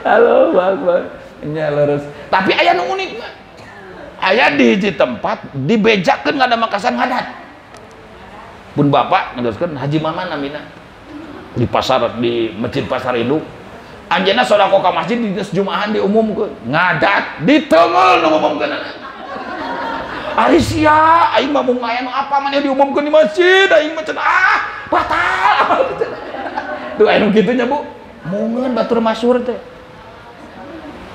Halo, Akbar. Nya lurus. Tapi aya nu unik mah. Aya di hiji tempat dibejakeun ngada makasan ngadat. Pun bapak ngadoskeun Haji Maman namina. Di pasar di Masjid Pasar Induk. Anjeunna sodako ka masjid di Jumahan diumumkeun. Ngadat diteungel nu ngumumkeun. Ari sia aing mah mung aya nu apa maneh diumumkeun di masjid aing mah cenah batal. Duh aya nu kitu nya, Bu. Mungeun batur masyhur teh.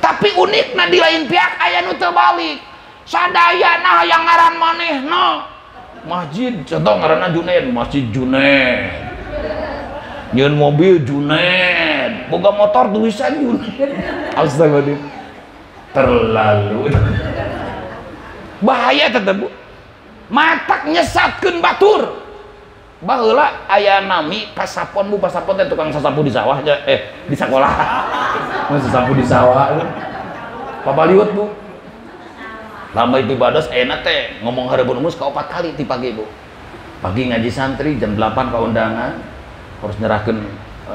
Tapi unikna di lain pihak aya nu teu balik. Sadayana hayang ngaran manehna. Masjid contoh ngaranna Junaid, Masjid Junaid. Nyeun mobil Junaid, boga motor tulisan Junaid. Astagfirullah. Terlalu bahaya tetep, Bu. Matak nyesatkeun batur. Baheula aya nami pasapon, Bu. Pasapon teh tukang sasapu di sawah di sekolah. Mun sasapu di sawah. Papaliut, Bu. Lama itu ibadah enak teh ngomong hareupeun umus ka 4 kali ti pagi, Bu. Pagi ngaji santri jam 8 ka undangan. Harus nyerahkeun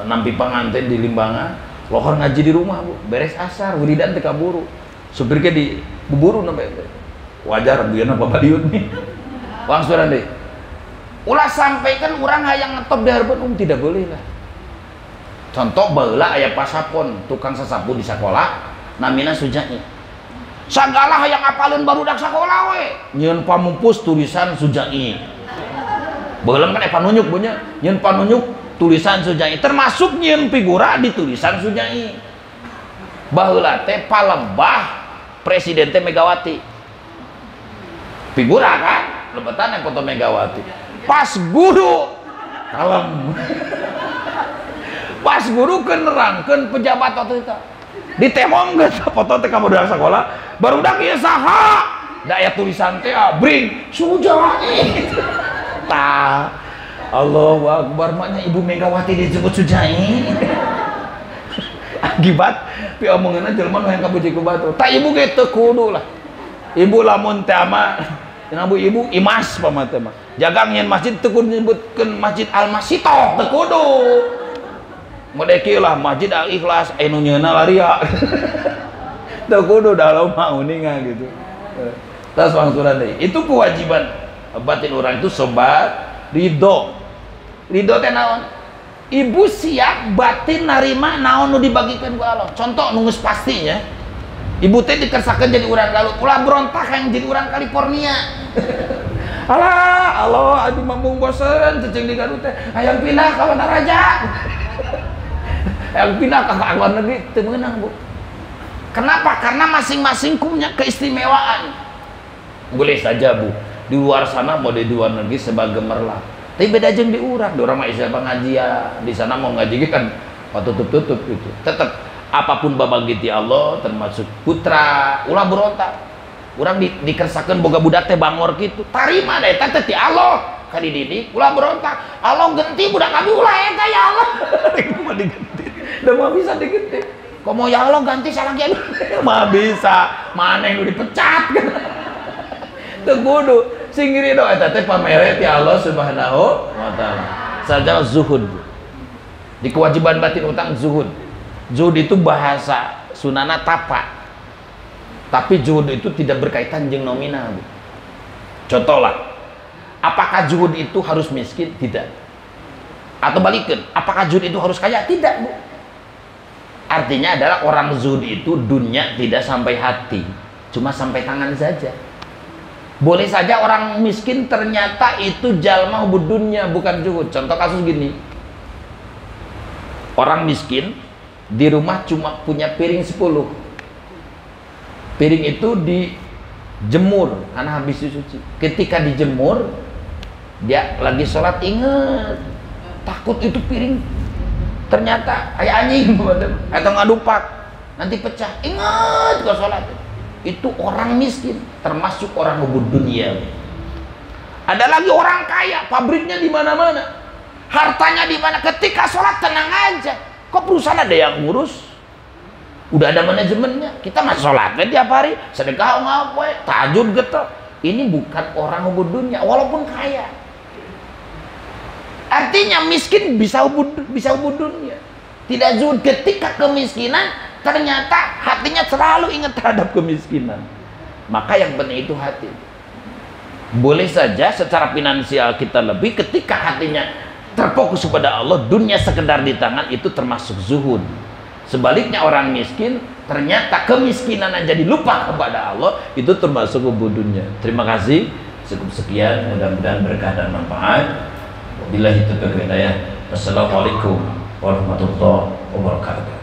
nampi panganten di Limbangan. Lohor ngaji di rumah, Bu. Beres asar wiridan teh kaburu. Supir ge di buburu namanya. Wajar biar Bapak Liut nih. Wangsuran deh. Ulah sampaikan orang hayang ngetop di hareupeun tidak boleh lah. Contoh baheula aya pasapon tukang sasapu di sekolah namina Sujai. Sagala hayang apaleun barudak sakola we. Nyieun pamupus tulisan Sujai. Baheula kan panunyuk punya. Nyieun panunyuk tulisan Sujai termasuk nyieun figura di tulisan Sujai. Baheula teh palembah Presiden teh Megawati. Figura kan lebetan yang foto Megawati pas guru kalem pas guru nerangkeun pejabat waktu itu ditemong geus foto teh ka budak sekolah barudak ieu saha da aya tulisan teh bring Sujai tah Allahu Akbar maknya Ibu Megawati disebut Sujai akibat pi omonganna jelema nu hayang kapuji ku batu tah ibu ge teu kudu lah. Ibu lamun teh mah cenah Bu ibu imas pamate mah. Jagang nyen masjid teu kudu nyebutkeun Masjid Al-Masito teu kudu. Mode kieu lah Masjid Al-Ikhlas anu nyeuna laria. Teu kudu da lomba uningan gitu. Tas wangsuran deui. Itu kewajiban batin orang itu sobat ridho. Ridho teh naon? ibu siap batin narima naon nu dibagikan ku Allah. Contoh nunggus pastinya ibu teh dikersakan jadi orang Garut, ulah berontak yang jadi orang California. Alah, Allah, aduh mambung bosen, cecing di Garut teh, hayang pindah ke Wanaraja. Hayang pindah ke luar negeri, teu meunang, Bu. Kenapa? Karena masing-masing punya keistimewaan. Boleh saja, Bu, di luar sana mau di luar negeri sebagai gemerlap. Tapi beda jeung di urang mah isya pengajian, di sana mau ngaji kan tutup-tutup gitu. Tetap apapun babagiti Allah termasuk putra ulah berontak. Urang dikersakeun boga budak teh bangor kitu. Tarima da eta teh ti Allah. Ka dididik ulah berontak. Allah genti budak abi ulah eta ya Allah. Itu mah digenti. Da mah bisa digenti. Komo ya Allah ganti salagi mah bisa. Maneh nu dipecat kan. Teu kudu. Sing ngiri do eta teh pamere ti Allah Subhanahu wa taala. Saja zuhud. Di kewajiban batin utang zuhud. Zuhud itu bahasa sunana tapa. Tapi zuhud itu tidak berkaitan dengan nominal, Bu. Contohlah, apakah zuhud itu harus miskin? Tidak. Atau balikan, apakah zuhud itu harus kaya? Tidak, Bu. Artinya adalah orang zuhud itu dunia tidak sampai hati, cuma sampai tangan saja. Boleh saja orang miskin ternyata itu jalma hubud dunia, bukan zuhud. Contoh kasus gini, orang miskin di rumah cuma punya piring 10. Piring itu dijemur karena habis dicuci. Ketika dijemur, dia lagi sholat inget takut itu piring ternyata kayak anjing atau ngadupak nanti pecah. Ingat kalau sholat itu orang miskin, termasuk orang hubud dunia. Ada lagi orang kaya, pabriknya di mana-mana, hartanya di mana. Ketika sholat tenang aja. Kok perusahaan ada yang ngurus? Udah ada manajemennya. Kita masih sholatnya tiap hari, sedekah ngapain, tahajud gitu. Ini bukan orang hubud dunia, walaupun kaya. Artinya miskin bisa hubud dunia. Tidak zuhud ketika kemiskinan, ternyata hatinya selalu ingat terhadap kemiskinan. Maka yang penting itu hati. Boleh saja secara finansial kita lebih, ketika hatinya terfokus kepada Allah, dunia sekedar di tangan, itu termasuk zuhud. Sebaliknya orang miskin, ternyata kemiskinan yang jadi lupa kepada Allah, itu termasuk hubudunnya. Terima kasih. Cukup sekian, mudah-mudahan berkah dan manfaat. Wabillahi taufiq wal hidayah. Wassalamualaikum warahmatullahi wabarakatuh.